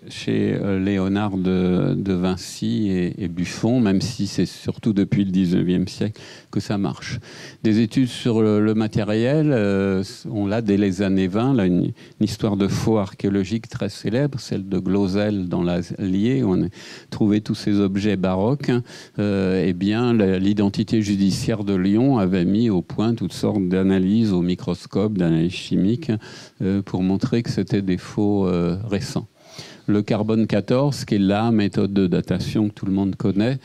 Léonard de Vinci et Buffon, même si c'est surtout depuis le 19e siècle que ça marche. Des études sur le matériel, on l'a dès les années 20, là, une histoire de faux archéologique très célèbre, celle de Glosel dans l'Allier, où on a trouvé tous ces objets baroques. Eh bien, l'identité judiciaire de Lyon avait mis au point toutes sortes d'analyses au microscope, d'analyses chimiques, pour montrer que c'était des faux récents. Le carbone 14, qui est la méthode de datation que tout le monde connaît,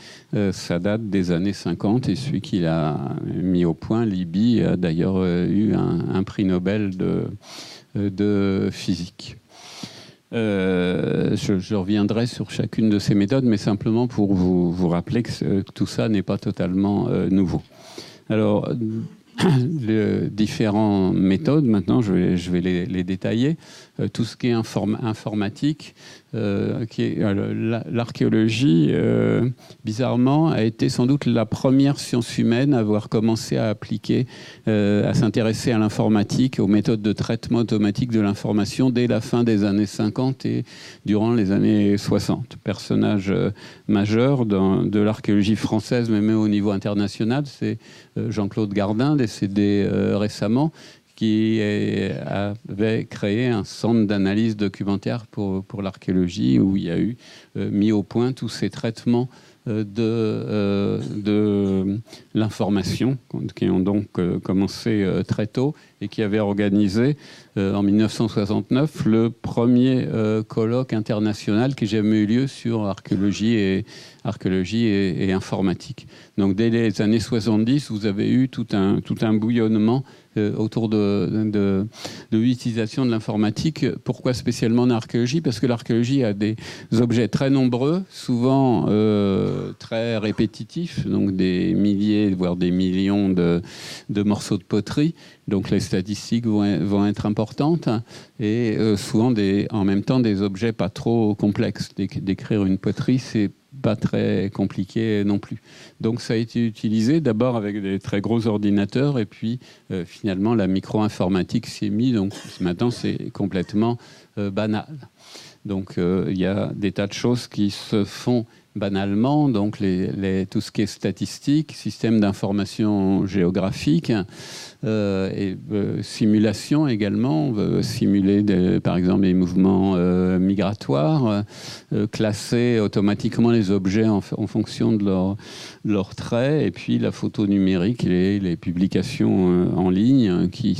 ça date des années 50, et celui qui l'a mis au point, Libby, a d'ailleurs eu un prix Nobel de physique. Je reviendrai sur chacune de ces méthodes, mais simplement pour vous rappeler que tout ça n'est pas totalement nouveau. Alors, les différentes méthodes, maintenant, je vais les détailler. Tout ce qui est informatique, qui est l'archéologie, bizarrement, a été sans doute la première science humaine à avoir commencé à appliquer, à s'intéresser à l'informatique, aux méthodes de traitement automatique de l'information dès la fin des années 50 et durant les années 60. Personnage majeur de l'archéologie française, mais même au niveau international, c'est Jean-Claude Gardin, décédé récemment, qui avait créé un centre d'analyse documentaire pour l'archéologie, où il y a eu mis au point tous ces traitements de l'information, qui ont donc commencé très tôt, et qui avait organisé en 1969 le premier colloque international qui n'a jamais eu lieu sur archéologie et informatique. Donc dès les années 70, vous avez eu tout un bouillonnement autour de l'utilisation de l'informatique. Pourquoi spécialement en archéologie? Parce que l'archéologie a des objets très nombreux, souvent très répétitifs, donc des milliers, voire des millions de morceaux de poterie. Donc les statistiques vont être importantes, et souvent en même temps des objets pas trop complexes. D'écrire une poterie, c'est pas très compliqué non plus. Donc ça a été utilisé d'abord avec des très gros ordinateurs, et puis finalement la micro-informatique s'y est mise. Donc maintenant c'est complètement banal. Donc il y a des tas de choses qui se font banalement, donc tout ce qui est statistique, système d'information géographique, et simulation également. On veut simuler par exemple les mouvements migratoires, classer automatiquement les objets en fonction de leurs traits, et puis la photo numérique et les publications en ligne qui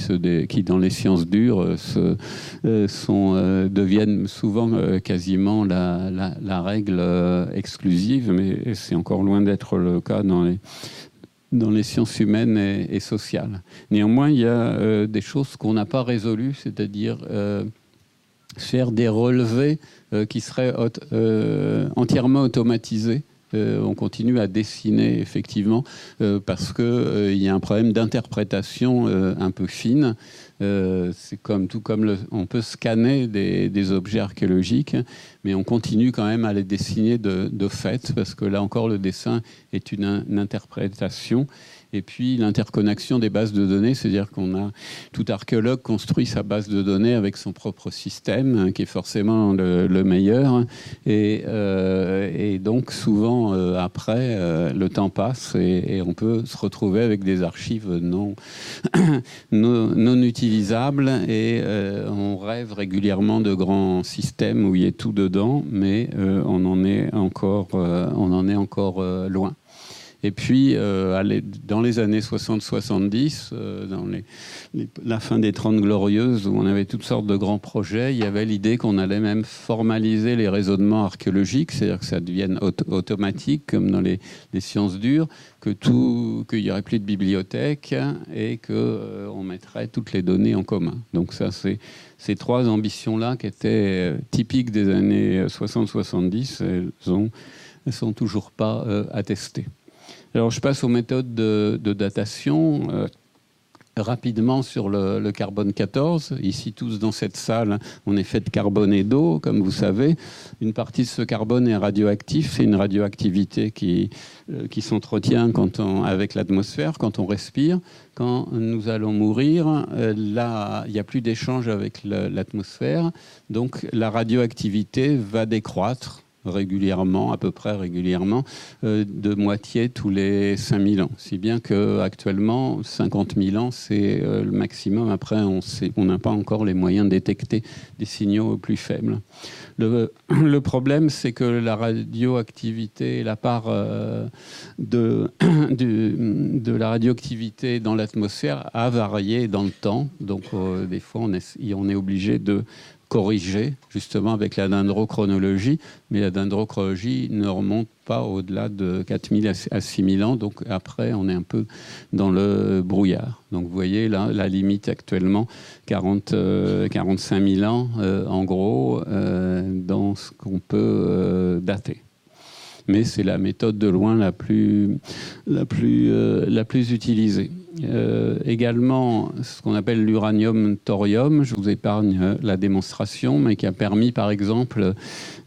dans les sciences dures deviennent souvent quasiment la règle exclusive, mais c'est encore loin d'être le cas dans les sciences humaines et sociales. Néanmoins, il y a des choses qu'on n'a pas résolues, c'est-à-dire faire des relevés qui seraient entièrement automatisés. On continue à dessiner, effectivement, parce qu'il y a un problème d'interprétation un peu fine. C'est tout comme on peut scanner des objets archéologiques, mais on continue quand même à les dessiner de fait, parce que là encore, le dessin est une interprétation. Et puis l'interconnexion des bases de données, c'est-à-dire tout archéologue construit sa base de données avec son propre système, qui est forcément le meilleur. Et donc souvent, après, le temps passe et on peut se retrouver avec des archives non utilisables. Et on rêve régulièrement de grands systèmes où il y a tout dedans, mais on en est encore loin. Et puis, dans les années 60-70, dans la fin des 30 Glorieuses, où on avait toutes sortes de grands projets, il y avait l'idée qu'on allait même formaliser les raisonnements archéologiques, c'est-à-dire que ça devienne automatique, comme dans les sciences dures, qu'il n'y aurait plus de bibliothèque et qu'on mettrait toutes les données en commun. Donc ça, c'est ces trois ambitions-là qui étaient typiques des années 60-70, elles ne sont toujours pas attestées. Alors je passe aux méthodes de datation. Rapidement sur le carbone 14. Ici, tous dans cette salle, on est fait de carbone et d'eau, comme vous savez. Une partie de ce carbone est radioactif. C'est une radioactivité qui s'entretient avec l'atmosphère, quand on respire. Quand nous allons mourir, là, il n'y a plus d'échange avec l'atmosphère. Donc, la radioactivité va décroître régulièrement, à peu près régulièrement, de moitié tous les 5000 ans. Si bien qu'actuellement, 50 000 ans, c'est le maximum. Après, on n'a pas encore les moyens de détecter des signaux plus faibles. Le problème, c'est que la radioactivité, la part de la radioactivité dans l'atmosphère a varié dans le temps. Donc, des fois, on est obligé de corriger justement avec la dendrochronologie, mais la dendrochronologie ne remonte pas au-delà de 4000 à 6000 ans, donc après on est un peu dans le brouillard. Donc vous voyez là la limite actuellement 45 000 ans en gros dans ce qu'on peut dater. Mais c'est la méthode de loin la plus utilisée. Également, ce qu'on appelle l'uranium-thorium, je vous épargne la démonstration, mais qui a permis, par exemple,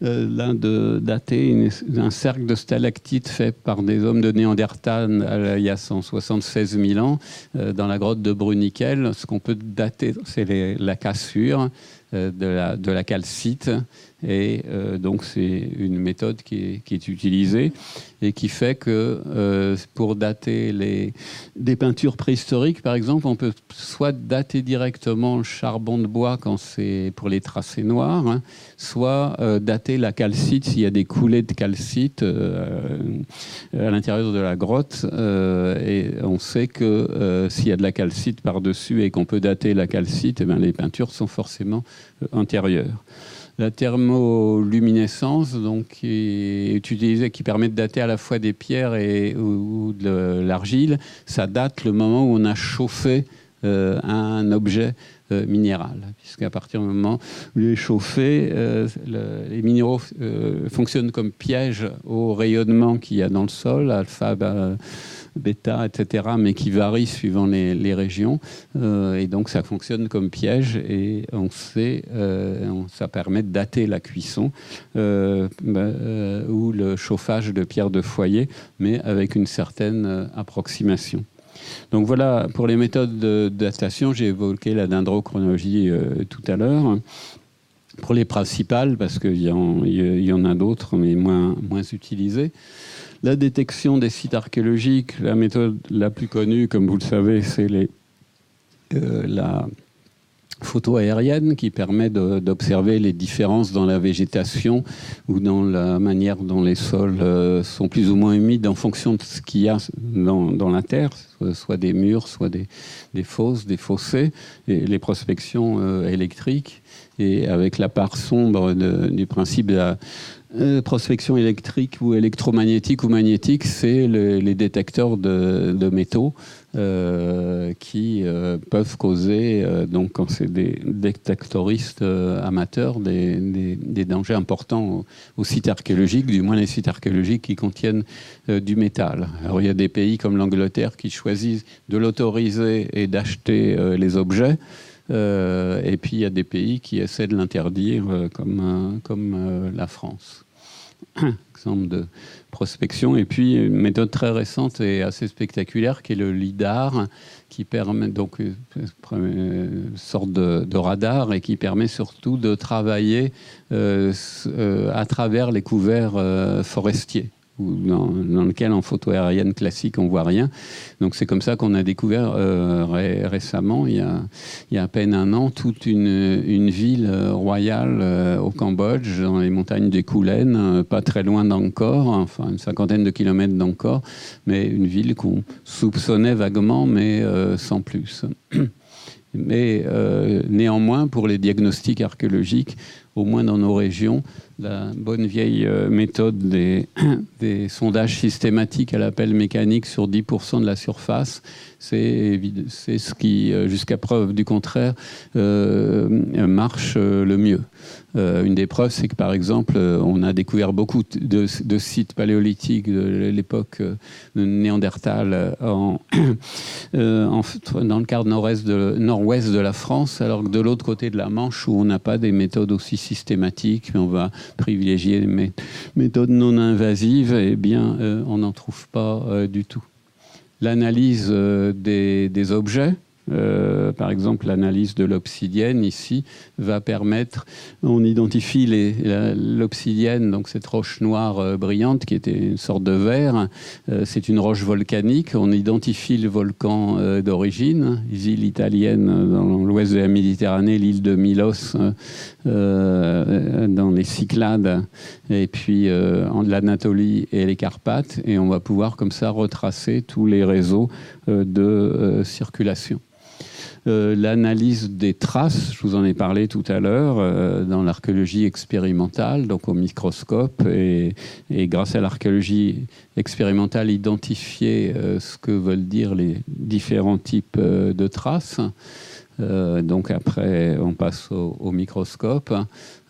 là, de dater un cercle de stalactites fait par des hommes de Néandertal il y a 176 000 ans, dans la grotte de Bruniquel. Ce qu'on peut dater, c'est la cassure de la calcite. Et donc, c'est une méthode qui est utilisée et qui fait que pour dater des peintures préhistoriques, par exemple, on peut soit dater directement le charbon de bois quand c'est pour les tracés noirs, hein, soit dater la calcite s'il y a des coulées de calcite à l'intérieur de la grotte. Et on sait que s'il y a de la calcite par-dessus et qu'on peut dater la calcite, eh bien, les peintures sont forcément antérieures. La thermoluminescence, donc, qui est utilisée, qui permet de dater à la fois des pierres ou de l'argile, ça date le moment où on a chauffé un objet minéral, puisqu'à partir du moment où il est chauffé, les minéraux fonctionnent comme piège au rayonnement qu'il y a dans le sol, alpha, bêta, etc., mais qui varie suivant les régions. Et donc, ça fonctionne comme piège et on sait, ça permet de dater la cuisson ou le chauffage de pierres de foyer, mais avec une certaine approximation. Donc voilà, pour les méthodes de datation, j'ai évoqué la dendrochronologie tout à l'heure. Pour les principales, parce qu'il y en a d'autres, mais moins utilisées. La détection des sites archéologiques, la méthode la plus connue, comme vous le savez, c'est la photo aérienne qui permet d'observer les différences dans la végétation ou dans la manière dont les sols sont plus ou moins humides en fonction de ce qu'il y a dans la terre, soit des murs, soit des fosses, des fossés, et les prospections électriques. Et avec la part sombre du principe de la prospection électrique ou électromagnétique ou magnétique, c'est les détecteurs de métaux qui peuvent causer, donc quand c'est des détectoristes amateurs, des dangers importants aux sites archéologiques, du moins les sites archéologiques qui contiennent du métal. Alors il y a des pays comme l'Angleterre qui choisissent de l'autoriser et d'acheter les objets. Et puis il y a des pays qui essaient de l'interdire, comme la France. Exemple de prospection. Et puis une méthode très récente et assez spectaculaire qui est le LIDAR, qui permet donc une sorte de radar et qui permet surtout de travailler à travers les couverts forestiers. ou dans lequel en photo aérienne classique on voit rien. Donc c'est comme ça qu'on a découvert récemment, il y a à peine un an, toute une ville royale au Cambodge, dans les montagnes des Koulen, pas très loin d'Angkor, enfin une 50aine de kilomètres d'Angkor, mais une ville qu'on soupçonnait vaguement, mais sans plus. Mais néanmoins, pour les diagnostics archéologiques, au moins dans nos régions, la bonne vieille méthode des sondages systématiques à l'appel mécanique sur 10% de la surface, c'est ce qui, jusqu'à preuve du contraire, marche le mieux. Une des preuves, c'est que par exemple, on a découvert beaucoup de sites paléolithiques de l'époque néandertale dans le quart nord-ouest de la France, alors que de l'autre côté de la Manche, où on n'a pas des méthodes aussi systématiques, mais on va privilégier les méthodes non invasives, eh bien, on n'en trouve pas du tout. L'analyse des objets, par exemple l'analyse de l'obsidienne ici, va permettre, on identifie l'obsidienne, donc cette roche noire brillante qui était une sorte de verre, c'est une roche volcanique, on identifie le volcan d'origine, île italienne dans l'ouest de la Méditerranée, l'île de Milos dans les Cyclades, et puis l'Anatolie et les Carpates, et on va pouvoir comme ça retracer tous les réseaux de circulation. L'analyse des traces, je vous en ai parlé tout à l'heure, dans l'archéologie expérimentale, donc au microscope, et grâce à l'archéologie expérimentale, identifier ce que veulent dire les différents types de traces. Donc après, on passe au microscope.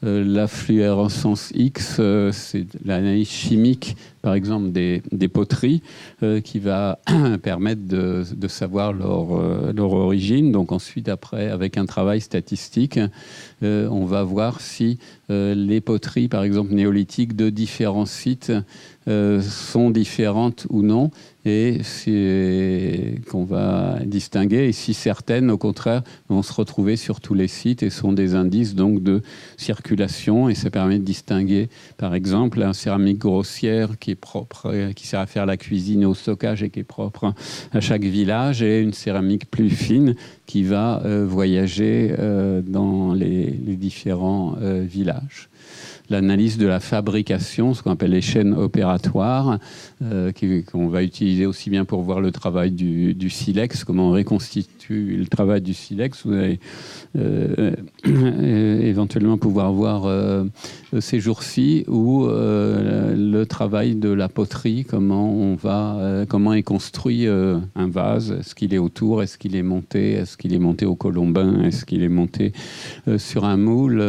La fluorescence X, c'est l'analyse chimique, par exemple, des poteries, qui va permettre de savoir leur origine. Donc ensuite, après, avec un travail statistique, on va voir si les poteries, par exemple, néolithiques de différents sites sont différentes ou non, et qu'on va distinguer, et si certaines, au contraire, vont se retrouver sur tous les sites et sont des indices donc de circulation, et ça permet de distinguer, par exemple, la céramique grossière qui est propre, qui sert à faire la cuisine et au stockage et qui est propre à chaque village, et une céramique plus fine qui va voyager dans les différents villages. L'analyse de la fabrication, ce qu'on appelle les chaînes opératoires, qu'on va utiliser aussi bien pour voir le travail du silex, comment on reconstitue le travail du silex. Vous allez éventuellement pouvoir voir ces jours-ci, ou le travail de la poterie, comment est construit un vase, est-ce qu'il est autour, est-ce qu'il est monté au colombin, est-ce qu'il est monté sur un moule,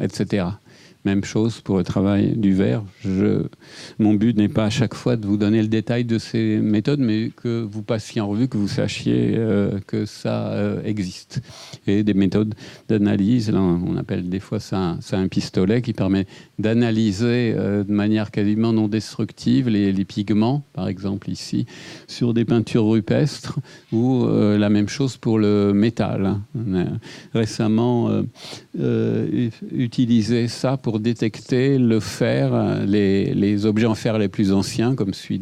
etc. Même chose pour le travail du verre. Mon but n'est pas à chaque fois de vous donner le détail de ces méthodes, mais que vous passiez en revue, que vous sachiez que ça existe. Et des méthodes d'analyse, là, on appelle des fois ça un pistolet qui permet d'analyser de manière quasiment non destructive les pigments, par exemple ici, sur des peintures rupestres, ou la même chose pour le métal. On a récemment utilisé ça pour détecter le fer, les objets en fer les plus anciens, comme celui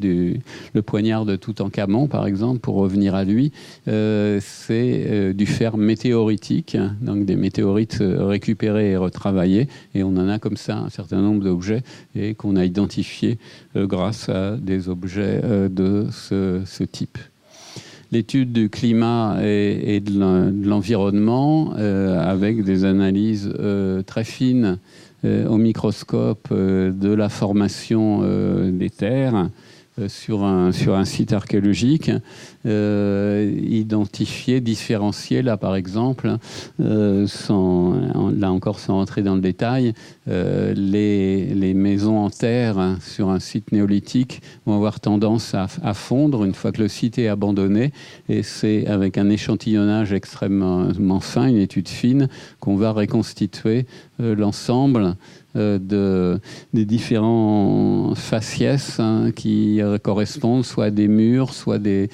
le poignard de Toutankhamon, par exemple, pour revenir à lui. C'est du fer météoritique, donc des météorites récupérés et retravaillés, et on en a comme ça un certain nombre d'objets, et qu'on a identifiés grâce à des objets de ce type. L'étude du climat et de l'environnement, avec des analyses très fines au microscope de la formation des terres sur un site archéologique, identifier, différencier, là par exemple, là encore sans entrer dans le détail, les maisons en terre sur un site néolithique vont avoir tendance à fondre une fois que le site est abandonné, et c'est avec un échantillonnage extrêmement fin, une étude fine, qu'on va reconstituer l'ensemble des différents faciès qui correspondent soit à des murs, soit des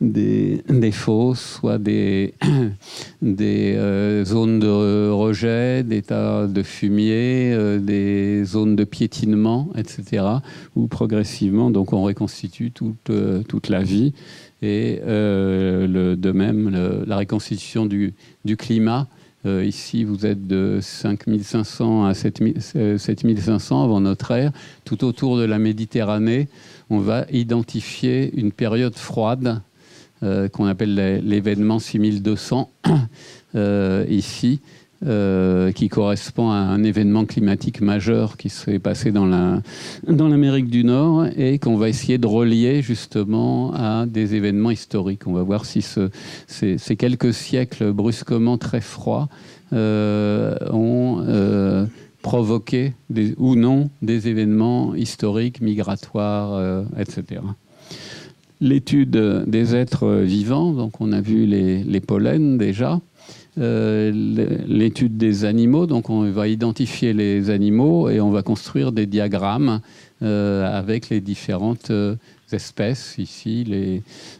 des fosses, soit des zones de rejet, des tas de fumier, des zones de piétinement, etc., où progressivement, donc, on reconstitue toute la vie. Et de même, la reconstitution du climat. Ici, vous êtes de 5500 à 7500 avant notre ère. Tout autour de la Méditerranée, on va identifier une période froide qu'on appelle l'événement 6200 ici, qui correspond à un événement climatique majeur qui s'est passé dans l'Amérique du Nord et qu'on va essayer de relier justement à des événements historiques. On va voir si ces quelques siècles brusquement très froids ont provoqué ou non des événements historiques, migratoires, etc. L'étude des êtres vivants, donc on a vu les pollens déjà. L'étude des animaux, donc on va identifier les animaux et on va construire des diagrammes avec les différentes espèces. Ici,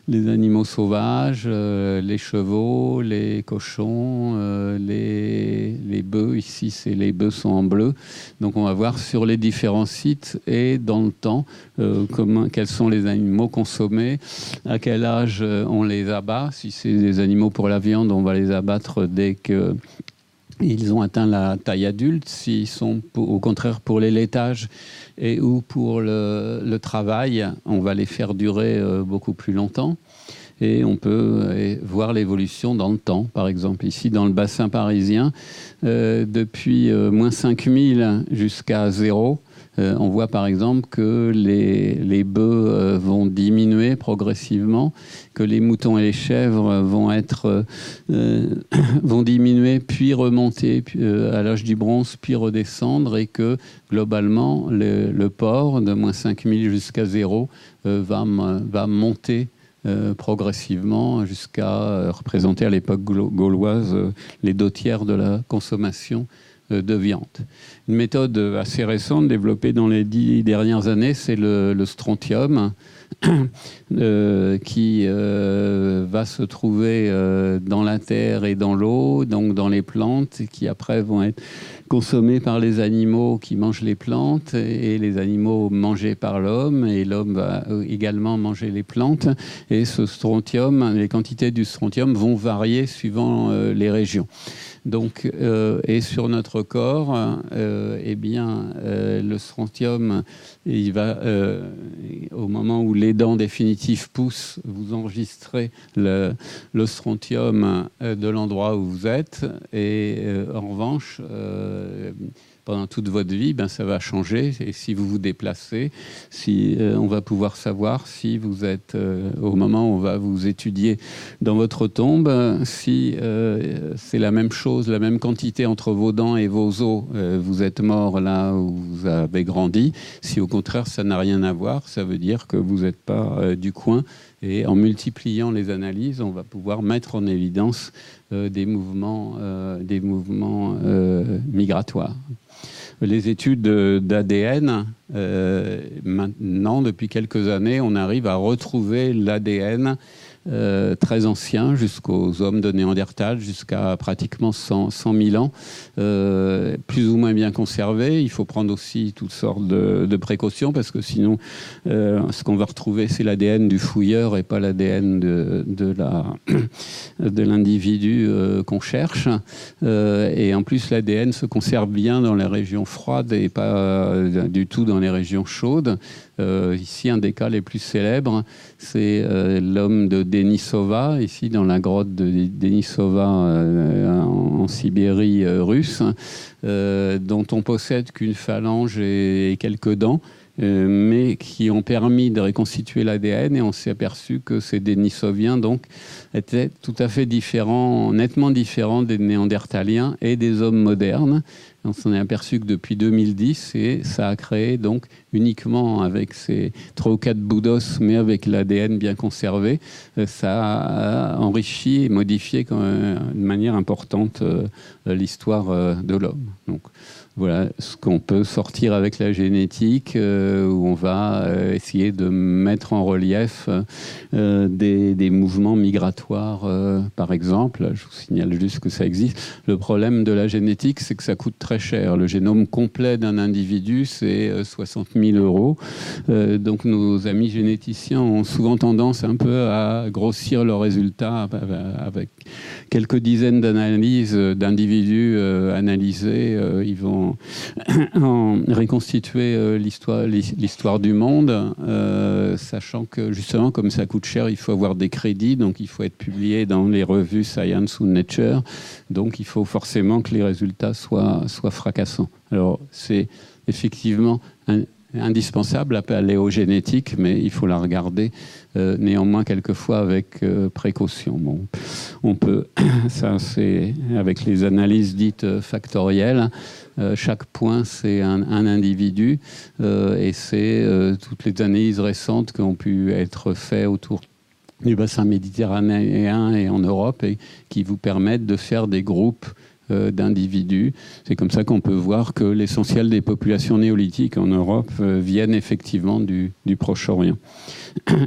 les animaux sauvages, les chevaux, les cochons, les bœufs. Ici, les bœufs sont en bleu. Donc on va voir sur les différents sites et dans le temps quels sont les animaux consommés, à quel âge on les abat. Si c'est des animaux pour la viande, on va les abattre dès qu'ils ont atteint la taille adulte. S'ils sont au contraire pour les laitages ou pour le travail, on va les faire durer beaucoup plus longtemps. Et on peut voir l'évolution dans le temps. Par exemple, ici, dans le bassin parisien, depuis moins 5000 jusqu'à 0, on voit par exemple que les bœufs vont diminuer progressivement, que les moutons et les chèvres vont diminuer, puis remonter à l'âge du bronze, puis redescendre, et que globalement, le porc, de moins 5000 jusqu'à 0, va monter progressivement jusqu'à représenter à l'époque gauloise les 2/3 de la consommation de viande. Une méthode assez récente développée dans les 10 dernières années, c'est le strontium qui va se trouver dans la terre et dans l'eau, donc dans les plantes, et qui après vont être consommés par les animaux qui mangent les plantes et les animaux mangés par l'homme, et l'homme va également manger les plantes. Et ce strontium, les quantités du strontium vont varier suivant les régions. Donc, et sur notre corps, le strontium, il va, au moment où les dents définitives poussent, vous enregistrez le strontium de l'endroit où vous êtes. Et en revanche, pendant toute votre vie, ça va changer. Et si vous vous déplacez, on va pouvoir savoir si vous êtes, au moment où on va vous étudier dans votre tombe, si c'est la même chose, la même quantité entre vos dents et vos os, vous êtes mort là où vous avez grandi. Si au contraire, ça n'a rien à voir, ça veut dire que vous n'êtes pas du coin. Et en multipliant les analyses, on va pouvoir mettre en évidence des mouvements migratoires. Les études d'ADN, maintenant, depuis quelques années, on arrive à retrouver l'ADN très ancien, jusqu'aux hommes de Néandertal, jusqu'à pratiquement 100 000 ans, plus ou moins bien conservé. Il faut prendre aussi toutes sortes de précautions, parce que sinon, ce qu'on va retrouver, c'est l'ADN du fouilleur et pas l'ADN de l'individu qu'on cherche. Et en plus, l'ADN se conserve bien dans les régions froides et pas du tout dans les régions chaudes. Ici, un des cas les plus célèbres, c'est l'homme de Denisova, ici dans la grotte de Denisova en Sibérie russe, dont on possède qu'une phalange et quelques dents, mais qui ont permis de reconstituer l'ADN, et on s'est aperçu que ces Denisoviens donc étaient tout à fait différents, nettement différents des Néandertaliens et des hommes modernes. On s'en est aperçu que depuis 2010, et ça a créé donc uniquement avec ces 3 ou 4 bouts d'os, mais avec l'ADN bien conservé, ça a enrichi et modifié de manière importante l'histoire de l'homme. Donc voilà ce qu'on peut sortir avec la génétique, où on va essayer de mettre en relief des mouvements migratoires, par exemple. Je vous signale juste que ça existe. Le problème de la génétique, c'est que ça coûte très cher. Le génome complet d'un individu, c'est 60 000 euros. Donc nos amis généticiens ont souvent tendance un peu à grossir leurs résultats avec quelques dizaines d'analyses d'individus analysés. Ils vont en reconstituer l'histoire du monde, sachant que justement, comme ça coûte cher, il faut avoir des crédits, donc il faut être publié dans les revues Science ou Nature, donc il faut forcément que les résultats soient fracassants. Alors c'est effectivement indispensable à paléogénétique, mais il faut la regarder néanmoins quelquefois avec précaution. Bon, on peut, ça c'est avec les analyses dites factorielles, chaque point c'est un individu, et c'est toutes les analyses récentes qui ont pu être faites autour du bassin méditerranéen et en Europe, et qui vous permettent de faire des groupes d'individus. C'est comme ça qu'on peut voir que l'essentiel des populations néolithiques en Europe viennent effectivement du Proche-Orient.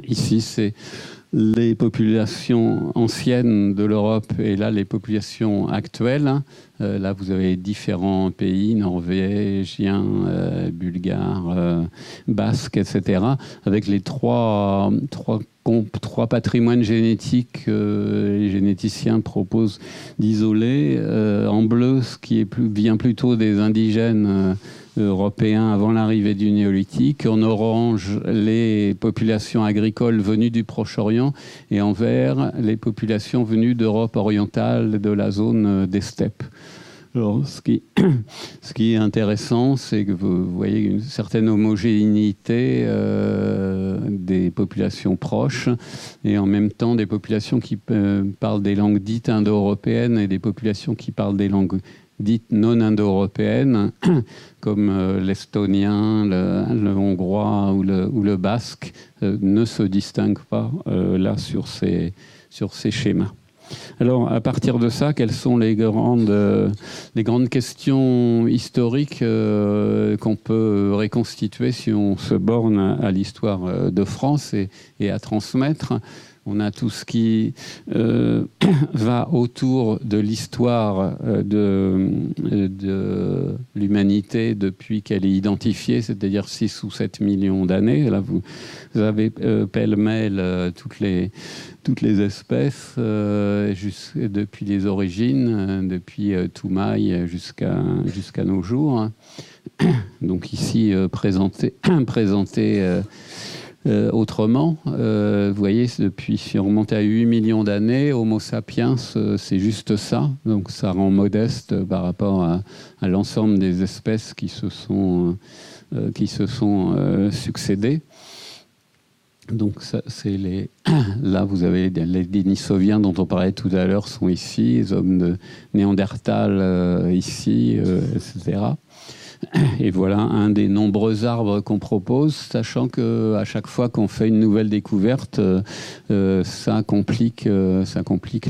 Ici, c'est les populations anciennes de l'Europe et là, les populations actuelles. Là, vous avez différents pays, norvégiens, bulgares, basques, etc., avec les trois patrimoines génétiques. Les généticiens proposent d'isoler. En bleu, ce qui vient plutôt des indigènes européens avant l'arrivée du néolithique. En orange, les populations agricoles venues du Proche-Orient. Et en vert, les populations venues d'Europe orientale, de la zone des steppes. Alors, ce qui est intéressant, c'est que vous voyez une certaine homogénéité des populations proches et en même temps des populations qui parlent des langues dites indo-européennes et des populations qui parlent des langues dites non indo-européennes, comme l'estonien, le hongrois ou le basque, ne se distinguent pas là sur ces schémas. Alors, à partir de ça, quelles sont les grandes questions historiques qu'on peut reconstituer si on se borne à l'histoire de France et à transmettre? On a tout ce qui va autour de l'histoire de l'humanité depuis qu'elle est identifiée, c'est-à-dire 6 ou 7 millions d'années. Là, vous avez pêle-mêle toutes les espèces, depuis les origines, depuis Toumaï jusqu'à nos jours. Donc ici, présenté autrement, vous voyez, si on remonte à 8 millions d'années, Homo sapiens, c'est juste ça. Donc ça rend modeste par rapport à l'ensemble des espèces qui se sont succédées. Donc ça, c'est là, vous avez les Denisoviens dont on parlait tout à l'heure sont ici, les hommes de Néandertal ici, etc. Et voilà un des nombreux arbres qu'on propose, sachant qu'à chaque fois qu'on fait une nouvelle découverte, ça complique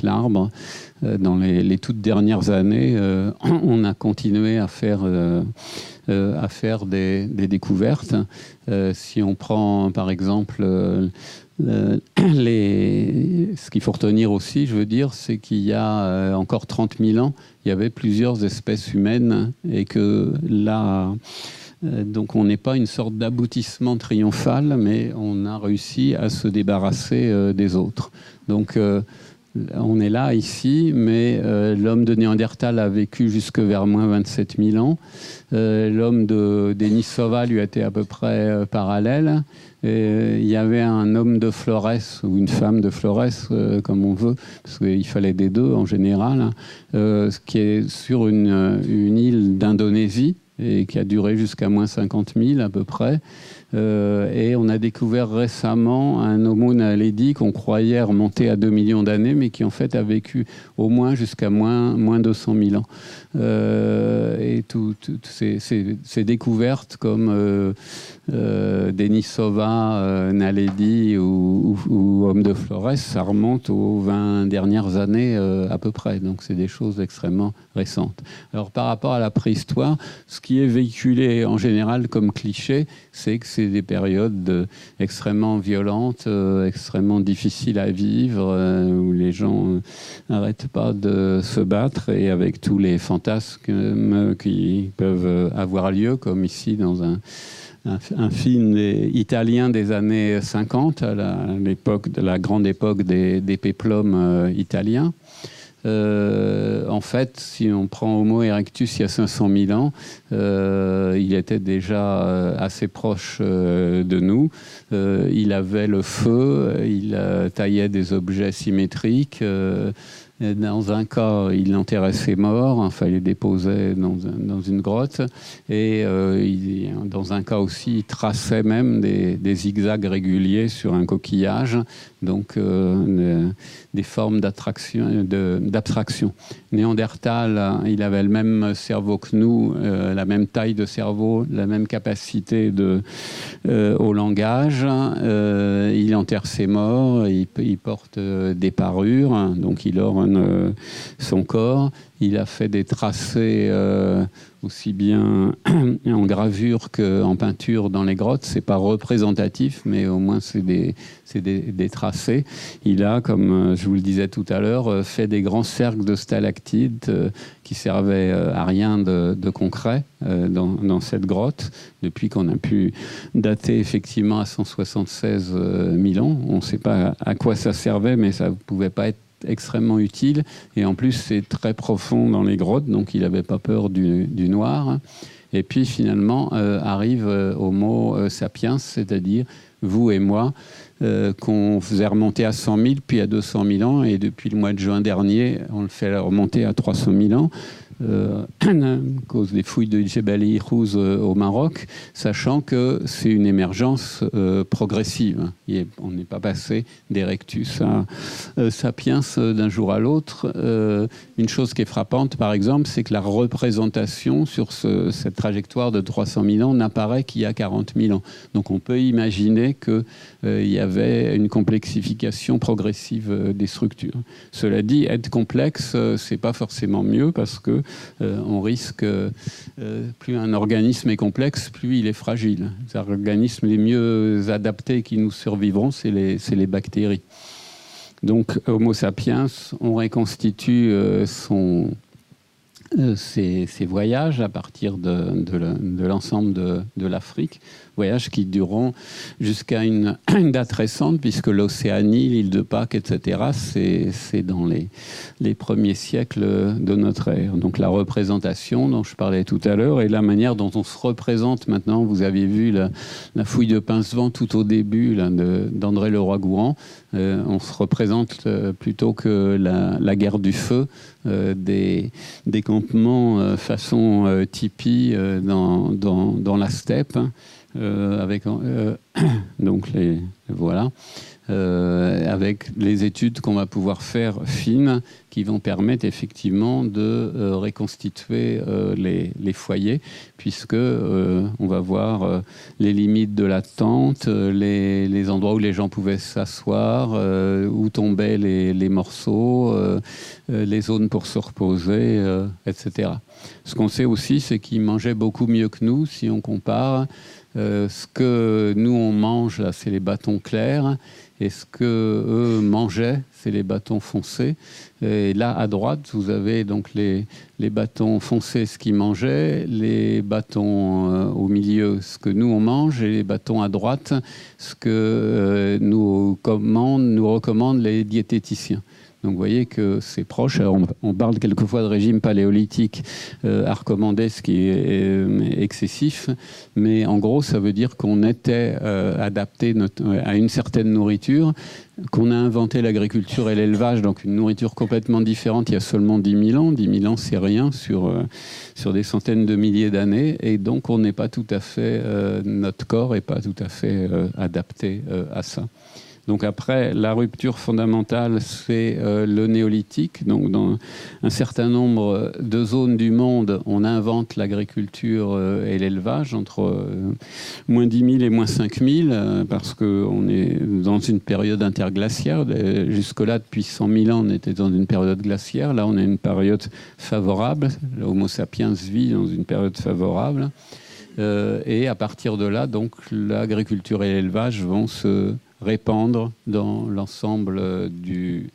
l'arbre. Dans les toutes dernières années, on a continué à faire des découvertes. Si on prend par exemple ce qu'il faut retenir aussi, je veux dire, c'est qu'il y a encore 30 000 ans, il y avait plusieurs espèces humaines et que là, donc on n'est pas une sorte d'aboutissement triomphal, mais on a réussi à se débarrasser des autres. Donc on est là, ici, mais l'homme de Néandertal a vécu jusque vers moins 27 000 ans. L'homme de Denisova lui a été à peu près parallèle. Il y avait un homme de Flores ou une femme de Flores, comme on veut, parce qu'il fallait des deux en général, qui est sur une île d'Indonésie et qui a duré jusqu'à moins 50 000 à peu près. Et on a découvert récemment un Homo naledi qu'on croyait remonter à 2 millions d'années, mais qui en fait a vécu au moins jusqu'à moins 200 000 ans. Et toutes ces découvertes comme Denisova, Naledi ou Homme de Flores, ça remonte aux 20 dernières années à peu près. Donc c'est des choses extrêmement récentes. Alors par rapport à la préhistoire, ce qui est véhiculé en général comme cliché, c'est que c'est des périodes extrêmement violentes, extrêmement difficiles à vivre, où les gens n'arrêtent pas de se battre, et avec tous les fantasmes qui peuvent avoir lieu, comme ici dans un film italien des années 50, à l'époque de la grande époque des péplums italiens. En fait, si on prend Homo erectus il y a 500 000 ans, il était déjà assez proche de nous. Il avait le feu, il taillait des objets symétriques. Dans un cas, il enterrait ses morts, enfin, il les déposait dans une grotte. Et dans un cas aussi, il traçait même des zigzags réguliers sur un coquillage, donc des formes d'abstraction. Néandertal, il avait le même cerveau que nous, la même taille de cerveau, la même capacité au langage. Il enterre ses morts, il porte des parures, donc il orne son corps. Il a fait des tracés aussi bien en gravure qu'en peinture dans les grottes. C'est pas représentatif, mais au moins c'est des tracés. Il a, comme je vous le disais tout à l'heure, fait des grands cercles de stalactites qui servaient à rien de concret dans cette grotte, depuis qu'on a pu dater effectivement à 176 000 ans. On ne sait pas à quoi ça servait, mais ça ne pouvait pas être extrêmement utile, et en plus c'est très profond dans les grottes, donc il n'avait pas peur du noir. Et puis finalement arrive Homo sapiens, c'est-à-dire vous et moi, qu'on faisait remonter à 100 000 puis à 200 000 ans, et depuis le mois de juin dernier on le fait remonter à 300 000 ans à cause des fouilles de Djebel Irhouz au Maroc, sachant que c'est une émergence progressive. On n'est pas passé d'Erectus à Sapiens d'un jour à l'autre. Une chose qui est frappante, par exemple, c'est que la représentation sur cette trajectoire de 300 000 ans n'apparaît qu'il y a 40 000 ans. Donc on peut imaginer qu'il y avait une complexification progressive des structures. Cela dit, être complexe, c'est pas forcément mieux, parce que on risque, plus un organisme est complexe, plus il est fragile. Les organismes les mieux adaptés qui nous survivront, c'est les bactéries. Donc, Homo sapiens, on reconstitue ces voyages à partir de l'ensemble de l'Afrique, voyages qui dureront jusqu'à une date récente, puisque l'Océanie, l'île de Pâques, etc., c'est dans les premiers siècles de notre ère. Donc la représentation dont je parlais tout à l'heure, et la manière dont on se représente maintenant. Vous avez vu la fouille de Pincevent tout au début d'André Leroi-Gourhan. On se représente plutôt que la guerre du feu, des campements façon tipi dans la steppe, avec donc voilà, avec les études qu'on va pouvoir faire fines, qui vont permettre effectivement de reconstituer les foyers, puisque on va voir les limites de la tente, les endroits où les gens pouvaient s'asseoir, où tombaient les morceaux, les zones pour se reposer, etc. Ce qu'on sait aussi, c'est qu'ils mangeaient beaucoup mieux que nous, si on compare. Ce que nous on mange là, c'est les bâtons clairs, et ce que eux mangeaient, c'est les bâtons foncés. Et là à droite, vous avez donc les bâtons foncés, ce qu'ils mangeaient, les bâtons au milieu, ce que nous on mange, et les bâtons à droite, ce que nous recommandent les diététiciens. Donc vous voyez que c'est proche. Alors on parle quelquefois de régime paléolithique à recommander, ce qui est excessif, mais en gros ça veut dire qu'on était adapté à une certaine nourriture, qu'on a inventé l'agriculture et l'élevage, donc une nourriture complètement différente il y a seulement 10 000 ans. 10 000 ans, c'est rien sur des centaines de milliers d'années, et donc on n'est pas tout à fait, notre corps n'est pas tout à fait adapté à ça. Donc après, la rupture fondamentale, c'est le néolithique. Donc dans un certain nombre de zones du monde, on invente l'agriculture et l'élevage entre moins 10 000 et moins 5 000, parce qu'on est dans une période interglaciaire. Jusque-là, depuis 100 000 ans, on était dans une période glaciaire. Là, on a une période favorable. L'Homo sapiens vit dans une période favorable. Et à partir de là, donc, l'agriculture et l'élevage vont se répandre dans l'ensemble du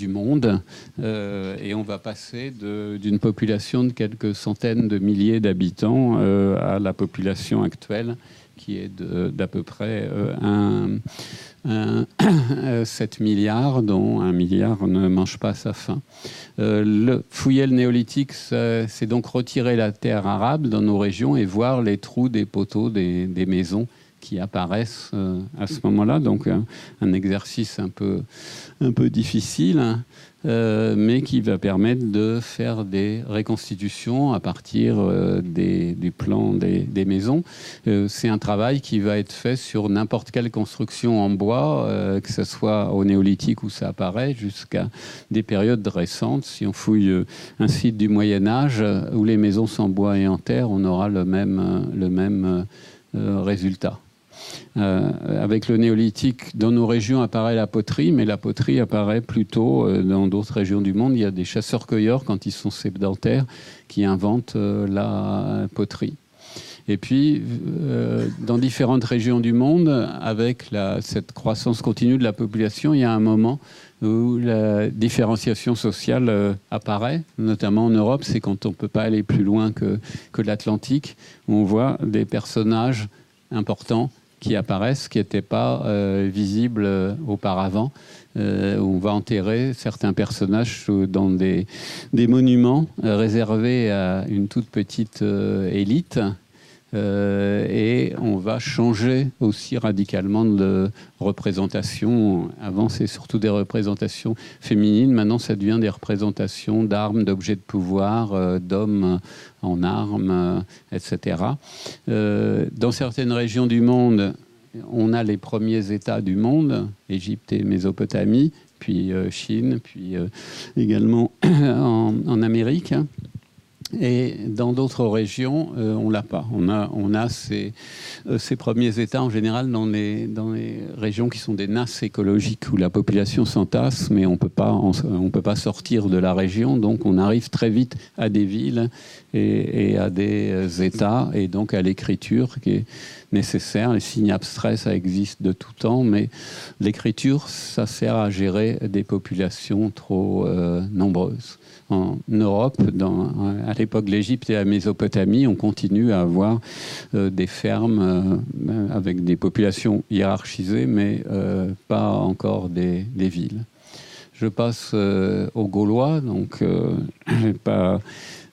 monde. Et on va passer d'une population de quelques centaines de milliers d'habitants à la population actuelle qui est d'à peu près 7 milliards, dont 1 milliard ne mange pas sa faim. Fouiller le néolithique, c'est donc retirer la terre arable dans nos régions et voir les trous des poteaux des maisons qui apparaissent à ce moment-là. Donc un exercice un peu difficile, mais qui va permettre de faire des reconstitutions à partir du plan des maisons. C'est un travail qui va être fait sur n'importe quelle construction en bois, que ce soit au néolithique où ça apparaît, jusqu'à des périodes récentes. Si on fouille un site du Moyen-Âge où les maisons sont en bois et en terre, on aura le même résultat. Avec le néolithique, dans nos régions apparaît la poterie, mais la poterie apparaît plutôt dans d'autres régions du monde. Il y a des chasseurs-cueilleurs, quand ils sont sédentaires, qui inventent la poterie. Et puis, dans différentes régions du monde, avec cette croissance continue de la population, il y a un moment où la différenciation sociale apparaît, notamment en Europe. C'est quand on ne peut pas aller plus loin que l'Atlantique, où on voit des personnages importants qui apparaissent, qui n'étaient pas visibles auparavant. On va enterrer certains personnages dans des monuments réservés à une toute petite élite. Et on va changer aussi radicalement de représentation. Avant, c'est surtout des représentations féminines. Maintenant, ça devient des représentations d'armes, d'objets de pouvoir, d'hommes en armes, etc. Dans certaines régions du monde, on a les premiers États du monde, Égypte et Mésopotamie, puis Chine, puis également en Amérique. Et dans d'autres régions, on l'a pas. On a ces premiers États en général dans les régions qui sont des nasses écologiques où la population s'entasse, mais on peut pas sortir de la région. Donc on arrive très vite à des villes et à des États et donc à l'écriture qui est nécessaire. Les signes abstraits, ça existe de tout temps, mais l'écriture, ça sert à gérer des populations trop nombreuses. En Europe, à l'époque de l'Égypte et la Mésopotamie, on continue à avoir des fermes avec des populations hiérarchisées, mais pas encore des villes. Je passe aux Gaulois, donc je ne vais pas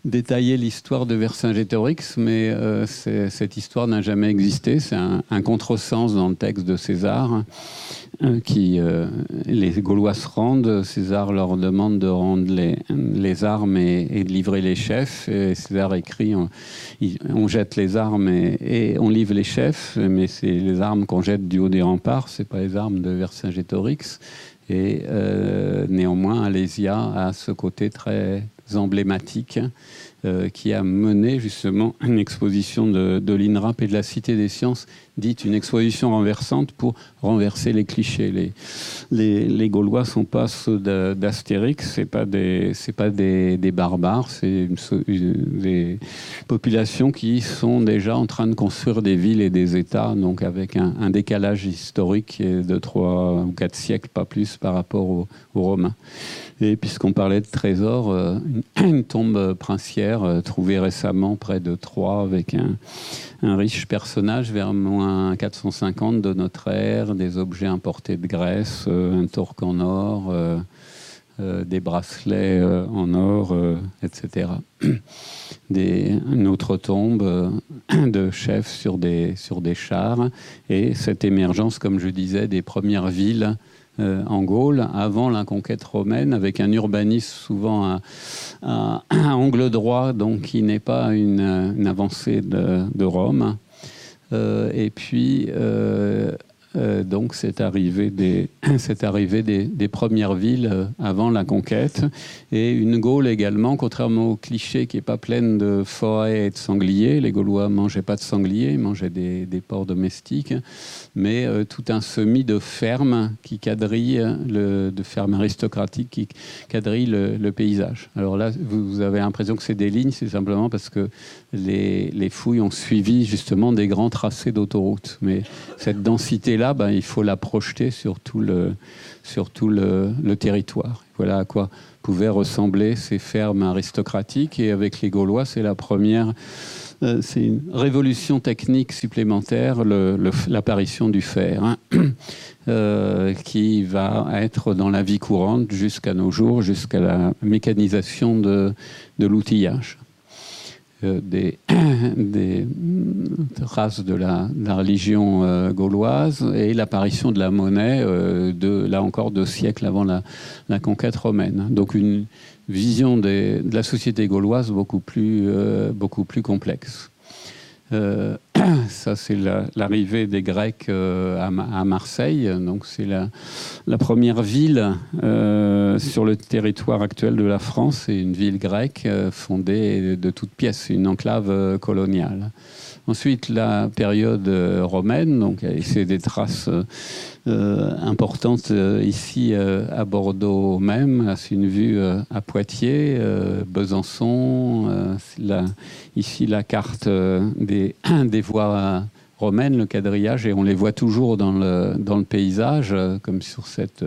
détailler l'histoire de Vercingétorix, mais cette histoire n'a jamais existé. C'est un contresens dans le texte de César. Les Gaulois se rendent, César leur demande de rendre les armes et de livrer les chefs. Et César écrit on jette les armes et on livre les chefs, mais c'est les armes qu'on jette du haut des remparts, c'est pas les armes de Vercingétorix. Et néanmoins, Alésia a ce côté très emblématique qui a mené justement une exposition de l'INRAP et de la Cité des Sciences, dite une exposition renversante pour renverser les clichés. Les Gaulois ne sont pas ceux d'Astérix, c'est pas des barbares, c'est des populations qui sont déjà en train de construire des villes et des États, donc avec un décalage historique de 3 ou 4 siècles, pas plus, par rapport aux Romains. Et puisqu'on parlait de trésors, une tombe princière trouvée récemment près de Troyes avec un riche personnage vers moins 450 de notre ère, des objets importés de Grèce, un torque en or, des bracelets en or, etc. Une autre tombe de chefs sur des chars, et cette émergence, comme je disais, des premières villes en Gaule, avant la conquête romaine, avec un urbanisme souvent à angle droit, donc qui n'est pas une avancée de Rome. Et puis donc cette arrivée des premières villes avant la conquête. Et une Gaule également, contrairement au cliché qui n'est pas pleine de forêts et de sangliers. Les Gaulois ne mangeaient pas de sangliers, ils mangeaient des porcs domestiques, mais tout un semis de fermes qui quadrillent, de fermes aristocratiques qui quadrillent le paysage. Alors là, vous avez l'impression que c'est des lignes, c'est simplement parce que les fouilles ont suivi justement des grands tracés d'autoroute. Mais cette densité-là, il faut la projeter sur tout le territoire. Voilà à quoi pouvaient ressembler ces fermes aristocratiques. Et avec les Gaulois, c'est la première... c'est une révolution technique supplémentaire, l'apparition du fer, qui va être dans la vie courante jusqu'à nos jours, jusqu'à la mécanisation de l'outillage. Des traces de la religion gauloise et l'apparition de la monnaie, là encore 2 siècles avant la conquête romaine. Donc une vision de la société gauloise beaucoup plus complexe. Ça, c'est l'arrivée des Grecs à Marseille. Donc, c'est la première ville sur le territoire actuel de la France. C'est une ville grecque fondée de toutes pièces, une enclave coloniale. Ensuite, la période romaine, donc c'est des traces importantes ici à Bordeaux même. C'est une vue à Poitiers, Besançon. Ici, la carte des voies romaines, le quadrillage, et on les voit toujours dans le paysage, comme sur cette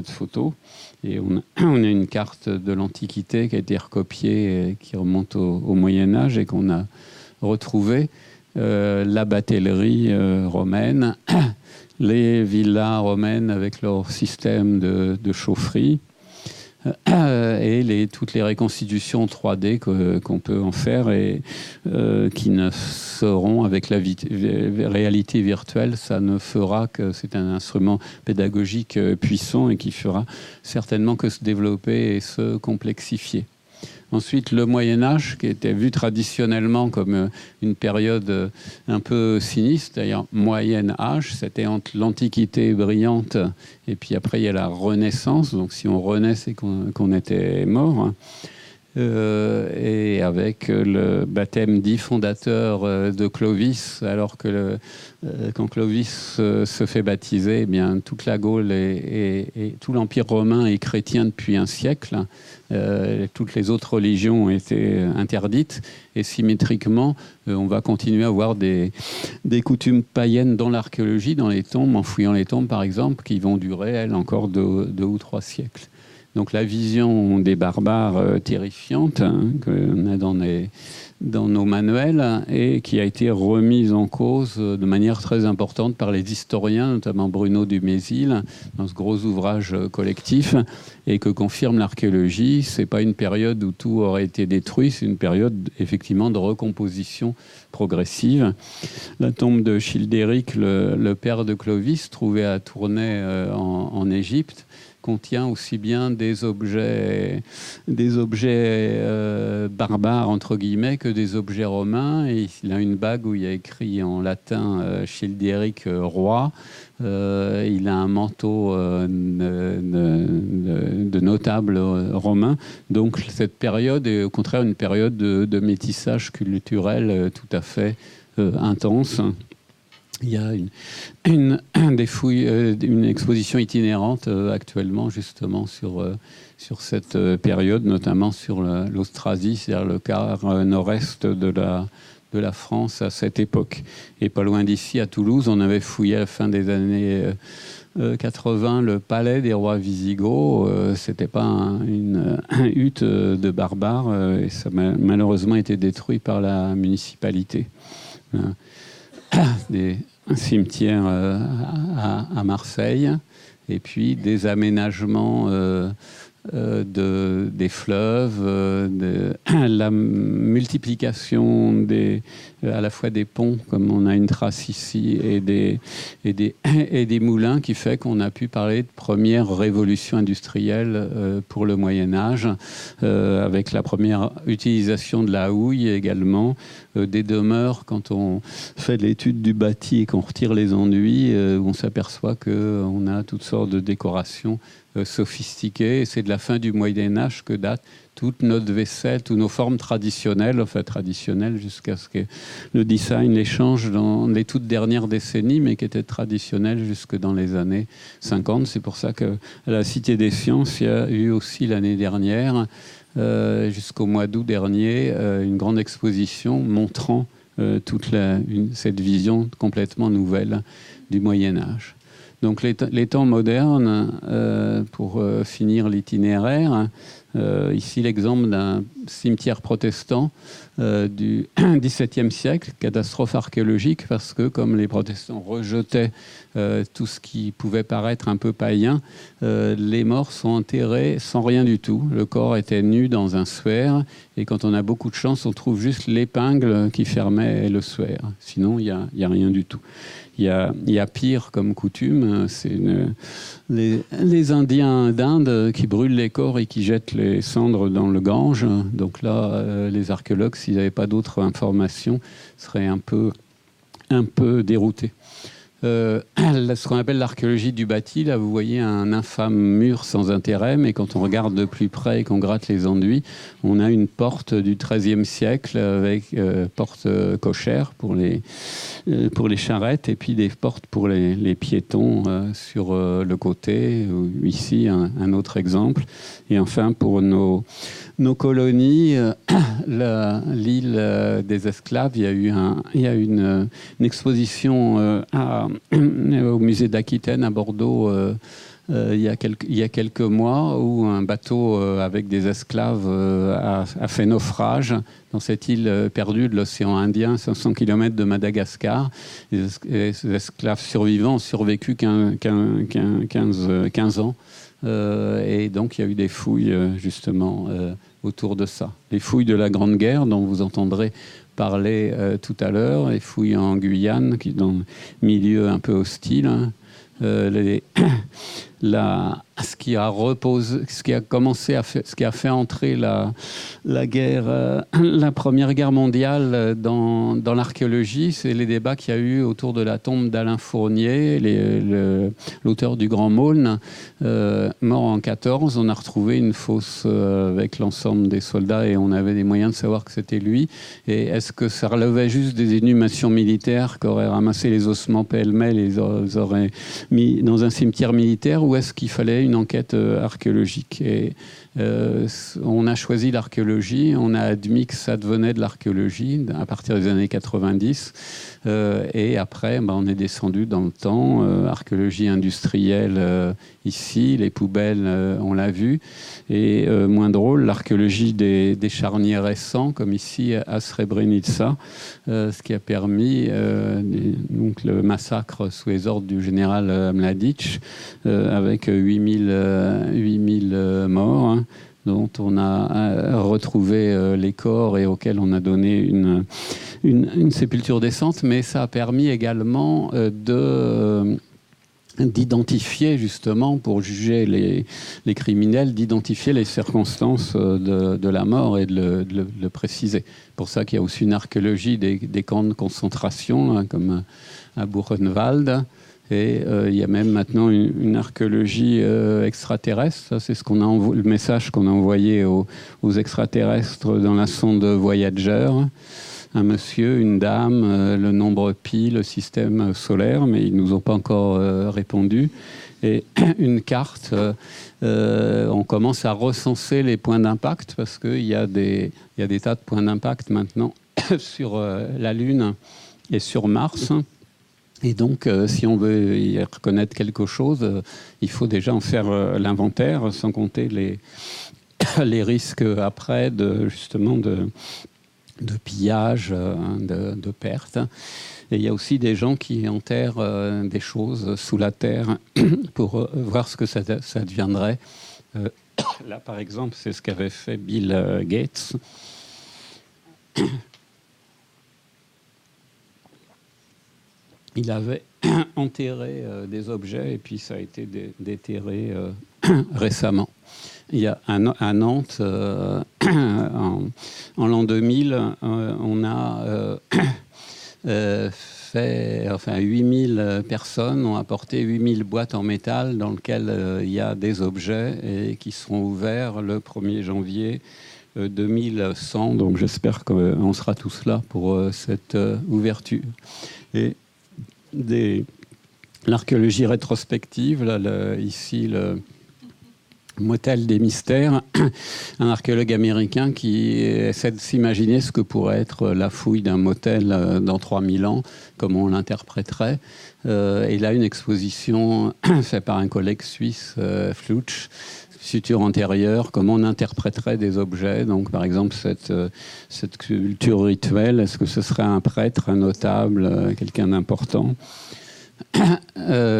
photo. Et on a une carte de l'Antiquité qui a été recopiée, et qui remonte au Moyen-Âge et qu'on a retrouvée. La batellerie romaine, les villas romaines avec leur système de chaufferie, et toutes les reconstitutions 3D qu'on peut en faire et qui ne seront, avec la réalité virtuelle, ça ne fera que, c'est un instrument pédagogique puissant et qui fera certainement que se développer et se complexifier. Ensuite, le Moyen-Âge, qui était vu traditionnellement comme une période un peu sinistre, d'ailleurs, Moyen-Âge, c'était entre l'Antiquité brillante et puis après, il y a la Renaissance. Donc, si on renaît, c'est qu'on était mort. Et avec le baptême dit fondateur de Clovis, alors que quand Clovis se fait baptiser, eh bien, toute la Gaule et tout l'Empire romain est chrétien depuis un siècle. Toutes les autres religions ont été interdites, et symétriquement, on va continuer à avoir des coutumes païennes dans l'archéologie, dans les tombes, en fouillant les tombes par exemple, qui vont durer, elles, encore 2 ou 3 siècles. Donc la vision des barbares terrifiante qu'on a dans nos manuels et qui a été remise en cause de manière très importante par les historiens, notamment Bruno Dumézil, dans ce gros ouvrage collectif, et que confirme l'archéologie. C'est pas une période où tout aurait été détruit, c'est une période effectivement de recomposition progressive. La tombe de Childéric, le père de Clovis, trouvé à Tournai en Égypte, contient aussi bien des objets barbares, entre guillemets, que des objets romains. Et il a une bague où il y a écrit en latin Childéric roi. Il a un manteau de notable romain. Donc cette période est au contraire une période de métissage culturel tout à fait intense. Il y a une exposition itinérante actuellement justement sur cette période, notamment sur l'Austrasie, c'est-à-dire le quart nord-est de la France à cette époque. Et pas loin d'ici, à Toulouse, on avait fouillé à la fin des années 80 le palais des rois Visigoths. C'était pas une hutte de barbares, et ça a malheureusement été détruit par la municipalité. Un cimetière à Marseille, et puis des aménagements des fleuves, la multiplication à la fois des ponts, comme on a une trace ici, et des moulins, qui fait qu'on a pu parler de première révolution industrielle pour le Moyen-Âge, avec la première utilisation de la houille également, des demeures. Quand on fait l'étude du bâti et qu'on retire les enduits, on s'aperçoit qu'on a toutes sortes de décorations sophistiquées. C'est de la fin du Moyen-Âge que date toute notre vaisselle, toutes nos formes traditionnelles, enfin traditionnelles jusqu'à ce que le design les change dans les toutes dernières décennies, mais qui étaient traditionnelles jusque dans les années 50. C'est pour ça qu'à la Cité des Sciences, il y a eu aussi l'année dernière, jusqu'au mois d'août dernier, une grande exposition montrant cette vision complètement nouvelle du Moyen-Âge. Donc les temps modernes, pour finir l'itinéraire, ici l'exemple d'un cimetière protestant du XVIIe siècle, catastrophe archéologique, parce que comme les protestants rejetaient tout ce qui pouvait paraître un peu païen, les morts sont enterrés sans rien du tout. Le corps était nu dans un suaire, et quand on a beaucoup de chance, on trouve juste l'épingle qui fermait le suaire. Sinon, il y a rien du tout. Il y a pire comme coutume, c'est les Indiens d'Inde qui brûlent les corps et qui jettent les cendres dans le Gange. Donc là, les archéologues, s'ils n'avaient pas d'autres informations, seraient un peu déroutés. Ce qu'on appelle l'archéologie du bâti, là vous voyez un infâme mur sans intérêt, mais quand on regarde de plus près et qu'on gratte les enduits, on a une porte du XIIIe siècle avec porte cochère pour les charrettes, et puis des portes pour les piétons sur le côté. Ici un autre exemple. Et enfin pour nos colonies, l'île des esclaves, il y a une exposition au musée d'Aquitaine à Bordeaux il y a quelques mois, où un bateau avec des esclaves a fait naufrage dans cette île perdue de l'océan Indien, 500 km de Madagascar. Les esclaves survivants ont survécu 15 ans. Et donc il y a eu des fouilles justement autour de ça. Les fouilles de la Grande Guerre, dont vous entendrez parler tout à l'heure, les fouilles en Guyane, qui dans un milieu un peu hostile, hein. Ce qui a fait entrer la Première Guerre mondiale dans l'archéologie, c'est les débats qu'il y a eu autour de la tombe d'Alain Fournier, l'auteur du Grand Maulne, mort en 14. On a retrouvé une fosse avec l'ensemble des soldats, et on avait des moyens de savoir que c'était lui. Et est-ce que ça relevait juste des inhumations militaires qui auraient ramassé les ossements pêle-mêle et les auraient mis dans un cimetière militaire, ou est-ce qu'il fallait une enquête archéologique? Et on a choisi l'archéologie, on a admis que ça devenait de l'archéologie à partir des années 90, et après on est descendu dans le temps, archéologie industrielle ici, les poubelles on l'a vu, et moins drôle, l'archéologie des charniers récents, comme ici à Srebrenica, ce qui a permis donc le massacre sous les ordres du général Mladic, avec 8000 morts, hein, dont on a retrouvé les corps et auxquels on a donné une sépulture décente. Mais ça a permis également d'identifier, justement, pour juger les criminels, d'identifier les circonstances de la mort et de le préciser. Pour ça qu'il y a aussi une archéologie des camps de concentration, hein, comme à Buchenwald. Et il y a même maintenant une archéologie extraterrestre. Ça, c'est le message qu'on a envoyé aux extraterrestres dans la sonde Voyager. Un monsieur, une dame, le nombre pi, le système solaire, mais ils ne nous ont pas encore répondu. Et une carte, on commence à recenser les points d'impact, parce qu'il y a des tas de points d'impact maintenant sur la Lune et sur Mars. Et donc, si on veut y reconnaître quelque chose, il faut déjà en faire l'inventaire, sans compter les risques après justement de pillage, de perte. Et il y a aussi des gens qui enterrent des choses sous la terre pour voir ce que ça deviendrait Là, par exemple, c'est ce qu'avait fait Bill Gates. Il avait enterré des objets et puis ça a été déterré récemment. Il y a à Nantes, en l'an 2000, on a fait, enfin 8000 personnes ont apporté 8000 boîtes en métal dans lesquelles il y a des objets et qui seront ouverts le 1er janvier 2100. Donc j'espère qu'on sera tous là pour cette ouverture. Et l'archéologie rétrospective, là, ici le motel des mystères, un archéologue américain qui essaie de s'imaginer ce que pourrait être la fouille d'un motel dans 3000 ans, comment on l'interpréterait. Et là, une exposition faite par un collègue suisse, Flutsch, futur antérieur, comment on interpréterait des objets. Donc, par exemple, cette culture rituelle, est-ce que ce serait un prêtre, un notable, quelqu'un d'important ?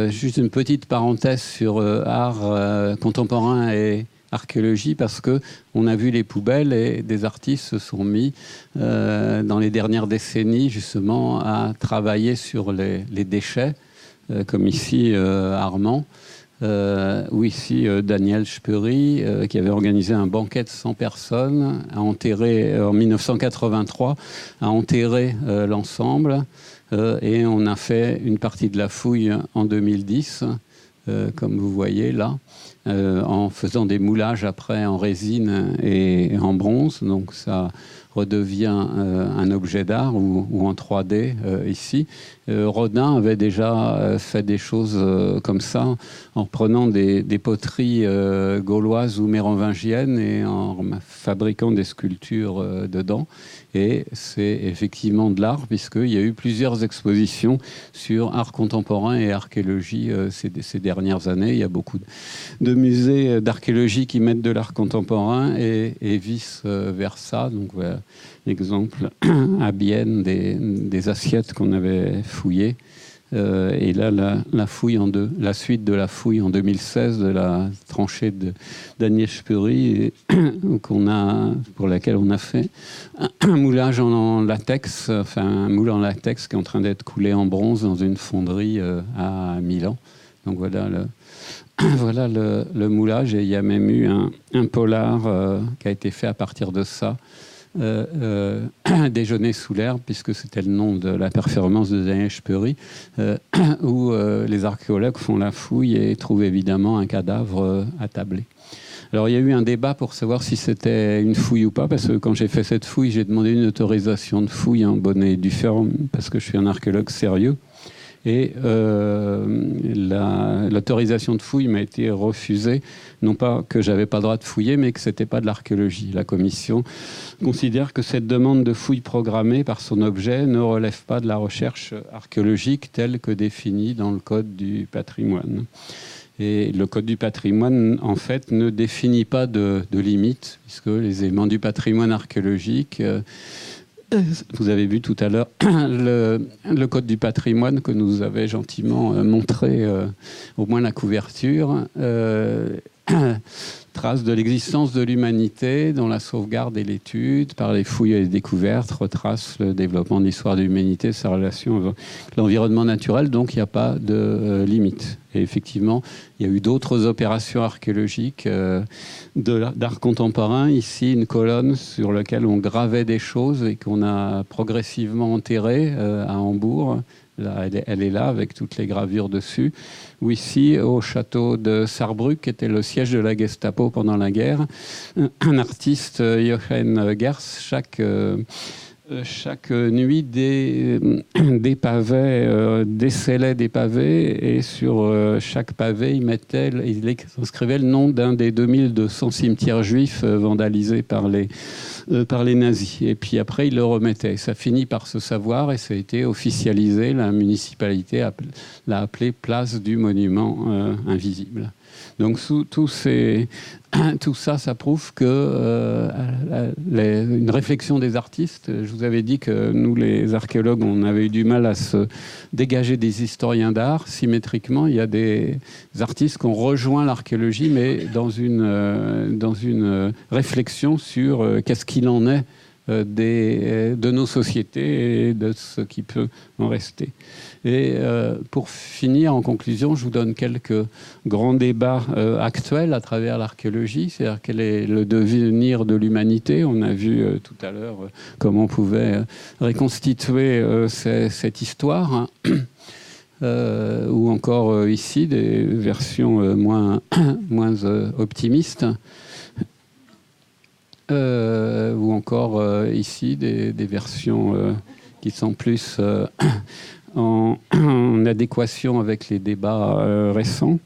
Juste une petite parenthèse sur art contemporain et archéologie, parce que on a vu les poubelles et des artistes se sont mis dans les dernières décennies justement à travailler sur les déchets, comme ici Armand. Ou ici Daniel Speury, qui avait organisé un banquet de 100 personnes, a enterré en 1983, a enterré l'ensemble, et on a fait une partie de la fouille en 2010, comme vous voyez là, en faisant des moulages après en résine et en bronze, donc ça redevient un objet d'art ou en 3D ici. Rodin avait déjà fait des choses comme ça en prenant des poteries gauloises ou mérovingiennes et en fabriquant des sculptures dedans. Et c'est effectivement de l'art, puisqu'il y a eu plusieurs expositions sur art contemporain et archéologie ces dernières années. Il y a beaucoup de musées d'archéologie qui mettent de l'art contemporain et vice-versa. Donc voilà l'exemple à Bienne des assiettes qu'on avait fouillées. Et là, la suite de la fouille en 2016 de la tranchée de Daniel Speury, pour laquelle on a fait un moulage en latex, enfin un moule en latex qui est en train d'être coulé en bronze dans une fonderie à Milan. Donc voilà le moulage, et il y a même eu un polar qui a été fait à partir de ça. Déjeuner sous l'herbe, puisque c'était le nom de la performance de Daniel Speury, où les archéologues font la fouille et trouvent évidemment un cadavre attablé. Alors il y a eu un débat pour savoir si c'était une fouille ou pas, parce que quand j'ai fait cette fouille, j'ai demandé une autorisation de fouille en bonne et due forme, parce que je suis un archéologue sérieux. Et l'autorisation de fouille m'a été refusée, non pas que j'avais pas le droit de fouiller, mais que c'était pas de l'archéologie. La commission considère que cette demande de fouille programmée par son objet ne relève pas de la recherche archéologique telle que définie dans le Code du patrimoine. Et le Code du patrimoine, en fait, ne définit pas de limites, puisque les éléments du patrimoine archéologique... Vous avez vu tout à l'heure le Code du patrimoine que nous avait gentiment montré, au moins la couverture, trace de l'existence de l'humanité dont la sauvegarde et l'étude par les fouilles et les découvertes retrace le développement de l'histoire de l'humanité, sa relation avec l'environnement naturel, donc il n'y a pas de limite. Et effectivement, il y a eu d'autres opérations archéologiques d'art contemporain. Ici, une colonne sur laquelle on gravait des choses et qu'on a progressivement enterrée à Hambourg. Là, elle est là avec toutes les gravures dessus. Ou ici, au château de Saarbrück, qui était le siège de la Gestapo pendant la guerre, un artiste, Jochen Gers, chaque nuit décellait des pavés, et sur chaque pavé, il inscrivait le nom d'un des 2200 cimetières juifs vandalisés par les nazis. Et puis après, il le remettait. Ça finit par se savoir et ça a été officialisé. La municipalité l'a appelé place du monument invisible. Donc tout ça, ça prouve que une réflexion des artistes, je vous avais dit que nous, les archéologues, on avait eu du mal à se dégager des historiens d'art. Symétriquement, il y a des artistes qui ont rejoint l'archéologie, mais dans une réflexion sur qu'est-ce qu'il en est de nos sociétés et de ce qui peut en rester. Et pour finir, en conclusion, je vous donne quelques grands débats actuels à travers l'archéologie, c'est-à-dire quel est le devenir de l'humanité. On a vu tout à l'heure comment on pouvait reconstituer cette histoire, hein. Ou encore ici des versions moins optimistes. Ou encore ici des versions qui sont plus en adéquation avec les débats récents.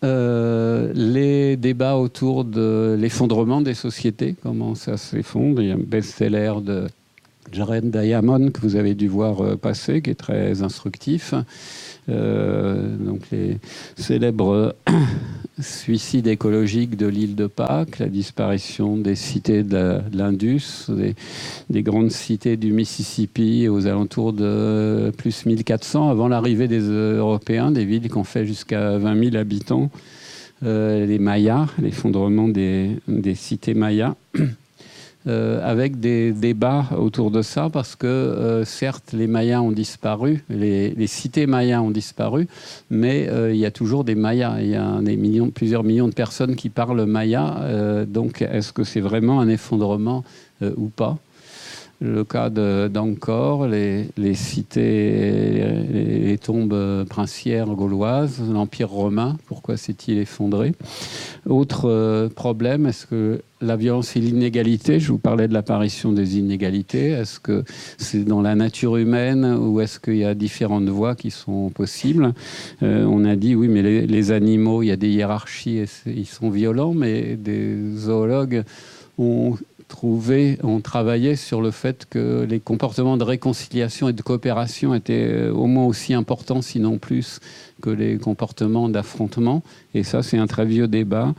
Les débats autour de l'effondrement des sociétés, comment ça s'effondre. Il y a un best-seller de Jared Diamond que vous avez dû voir passer, qui est très instructif. Donc les célèbres suicides écologiques de l'île de Pâques, la disparition des cités de l'Indus, des grandes cités du Mississippi aux alentours de plus 1400, avant l'arrivée des Européens, des villes qui ont fait jusqu'à 20 000 habitants, les Mayas, l'effondrement des cités mayas. Avec des débats autour de ça, parce que certes, les Mayas ont disparu, les cités mayas ont disparu, mais il y a toujours des Mayas. Il y a plusieurs millions de personnes qui parlent maya. Donc, est-ce que c'est vraiment un effondrement ou pas ? Le cas d'Angkor, les cités, les tombes princières gauloises, l'Empire romain, pourquoi s'est-il effondré ? Autre problème, est-ce que la violence et l'inégalité, je vous parlais de l'apparition des inégalités, est-ce que c'est dans la nature humaine ou est-ce qu'il y a différentes voies qui sont possibles ? On a dit, oui, mais les animaux, il y a des hiérarchies et ils sont violents, mais des zoologues ont travaillé sur le fait que les comportements de réconciliation et de coopération étaient au moins aussi importants, sinon plus, que les comportements d'affrontement. Et ça, c'est un très vieux débat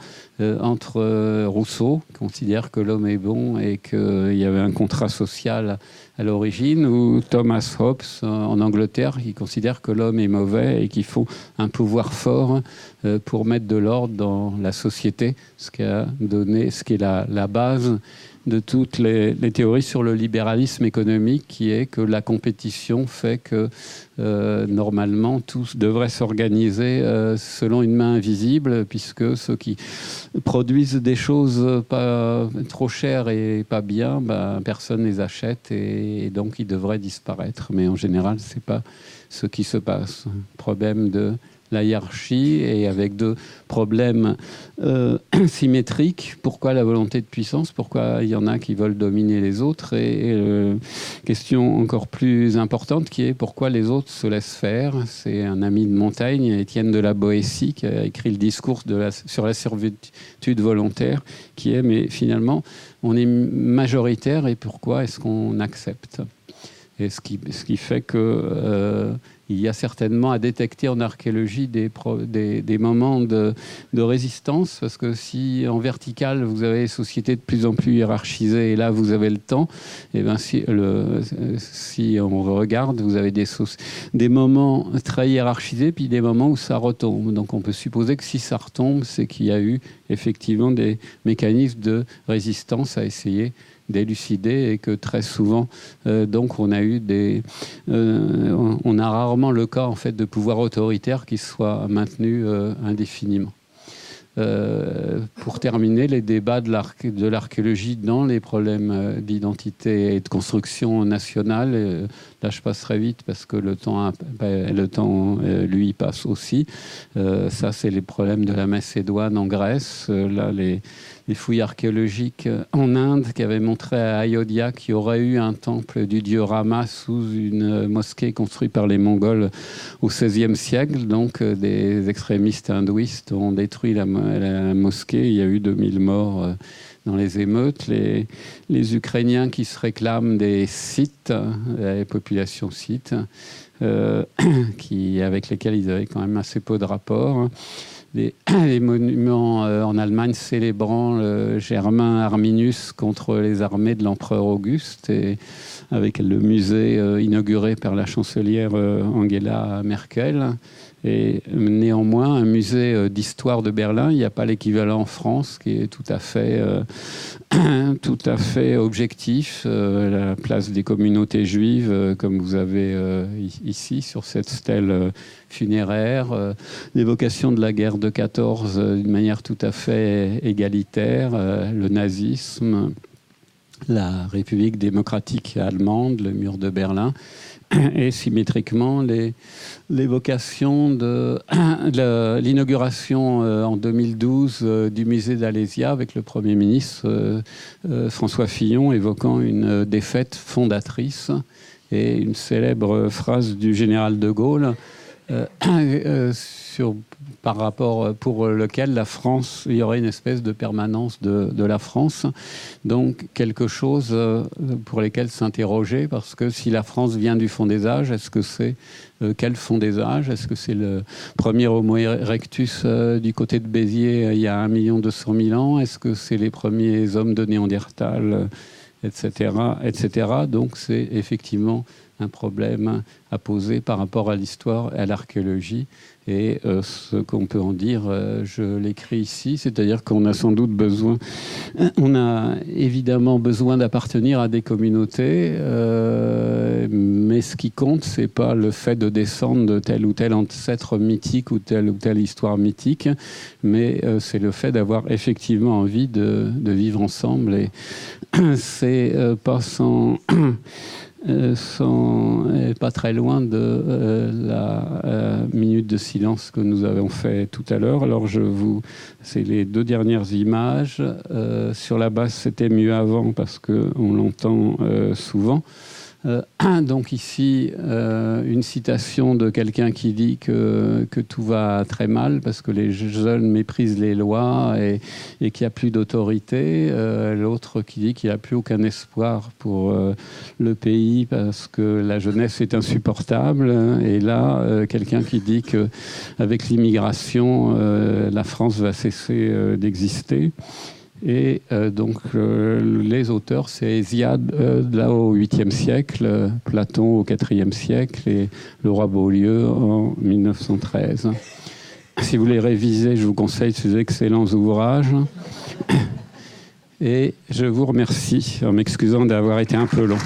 entre Rousseau, qui considère que l'homme est bon et qu'il y avait un contrat social à l'origine, ou Thomas Hobbes en Angleterre, qui considère que l'homme est mauvais et qu'il faut un pouvoir fort pour mettre de l'ordre dans la société, ce qui est la base de toutes les théories sur le libéralisme économique, qui est que la compétition fait que normalement tous devraient s'organiser selon une main invisible, puisque ceux qui produisent des choses pas trop chères et pas bien, personne ne les achète et donc ils devraient disparaître. Mais en général, c'est pas ce qui se passe. Problème de la hiérarchie et avec deux problèmes symétriques. Pourquoi la volonté de puissance ? Pourquoi il y en a qui veulent dominer les autres ? Et question encore plus importante qui est pourquoi les autres se laissent faire ? C'est un ami de Montaigne, Étienne de la Boétie, qui a écrit le discours sur la servitude volontaire, qui est mais finalement on est majoritaire et pourquoi est-ce qu'on accepte ? Et ce qui fait que il y a certainement à détecter en archéologie des moments de résistance, parce que si en vertical vous avez des sociétés de plus en plus hiérarchisées et là vous avez le temps, et ben si on regarde, vous avez des moments très hiérarchisés puis des moments où ça retombe. Donc on peut supposer que si ça retombe, c'est qu'il y a eu effectivement des mécanismes de résistance à essayer d'élucider et que très souvent donc on a eu on a rarement le cas en fait de pouvoir autoritaire qui soit maintenu indéfiniment. Pour terminer, les débats de l'archéologie dans les problèmes d'identité et de construction nationale, là je passerai vite parce que le temps lui passe aussi. Ça c'est les problèmes de la Macédoine en Grèce. Là des fouilles archéologiques en Inde qui avaient montré à Ayodhya qu'il y aurait eu un temple du dieu Rama sous une mosquée construite par les Mongols au XVIe siècle. Donc des extrémistes hindouistes ont détruit la mosquée. Il y a eu 2000 morts dans les émeutes. Les Ukrainiens qui se réclament des sites, les populations sites, avec lesquels ils avaient quand même assez peu de rapports. Les monuments en Allemagne célébrant le Germain Arminius contre les armées de l'empereur Auguste, et avec le musée inauguré par la chancelière Angela Merkel. Et néanmoins, un musée d'histoire de Berlin, il n'y a pas l'équivalent en France, qui est tout à fait objectif. La place des communautés juives, comme vous avez ici, sur cette stèle funéraire, l'évocation de la guerre de 14 d'une manière tout à fait égalitaire, le nazisme, la République démocratique allemande, le mur de Berlin, et symétriquement l'évocation de l'inauguration en 2012 du musée d'Alésia avec le Premier ministre François Fillon évoquant une défaite fondatrice et une célèbre phrase du général de Gaulle par rapport pour lequel la France, il y aurait une espèce de permanence de la France. Donc quelque chose pour lesquels s'interroger, parce que si la France vient du fond des âges, est-ce que c'est quel fond des âges? Est-ce que c'est le premier Homo erectus du côté de Béziers il y a 1 200 000 ans? Est-ce que c'est les premiers hommes de Néandertal, etc., etc. Donc c'est effectivement un problème à poser par rapport à l'histoire et à l'archéologie. Et ce qu'on peut en dire, je l'écris ici, c'est-à-dire qu'on a sans doute besoin, on a évidemment besoin d'appartenir à des communautés, mais ce qui compte, c'est pas le fait de descendre de tel ou tel ancêtre mythique ou telle histoire mythique, mais c'est le fait d'avoir effectivement envie de vivre ensemble. Et c'est pas pas très loin de la minute de silence que nous avons fait tout à l'heure. Alors c'est les 2 dernières images. Sur la base, c'était mieux avant parce qu'on l'entend souvent. Donc ici, une citation de quelqu'un qui dit que tout va très mal parce que les jeunes méprisent les lois et qu'il n'y a plus d'autorité. L'autre qui dit qu'il n'y a plus aucun espoir pour le pays parce que la jeunesse est insupportable. Et là, quelqu'un qui dit qu'avec l'immigration, la France va cesser d'exister. Et donc les auteurs, c'est Hésiade là au 8e siècle, Platon au 4e siècle et le roi Beaulieu en 1913. Si vous les révisez, je vous conseille ces excellents ouvrages. Et je vous remercie en m'excusant d'avoir été un peu long.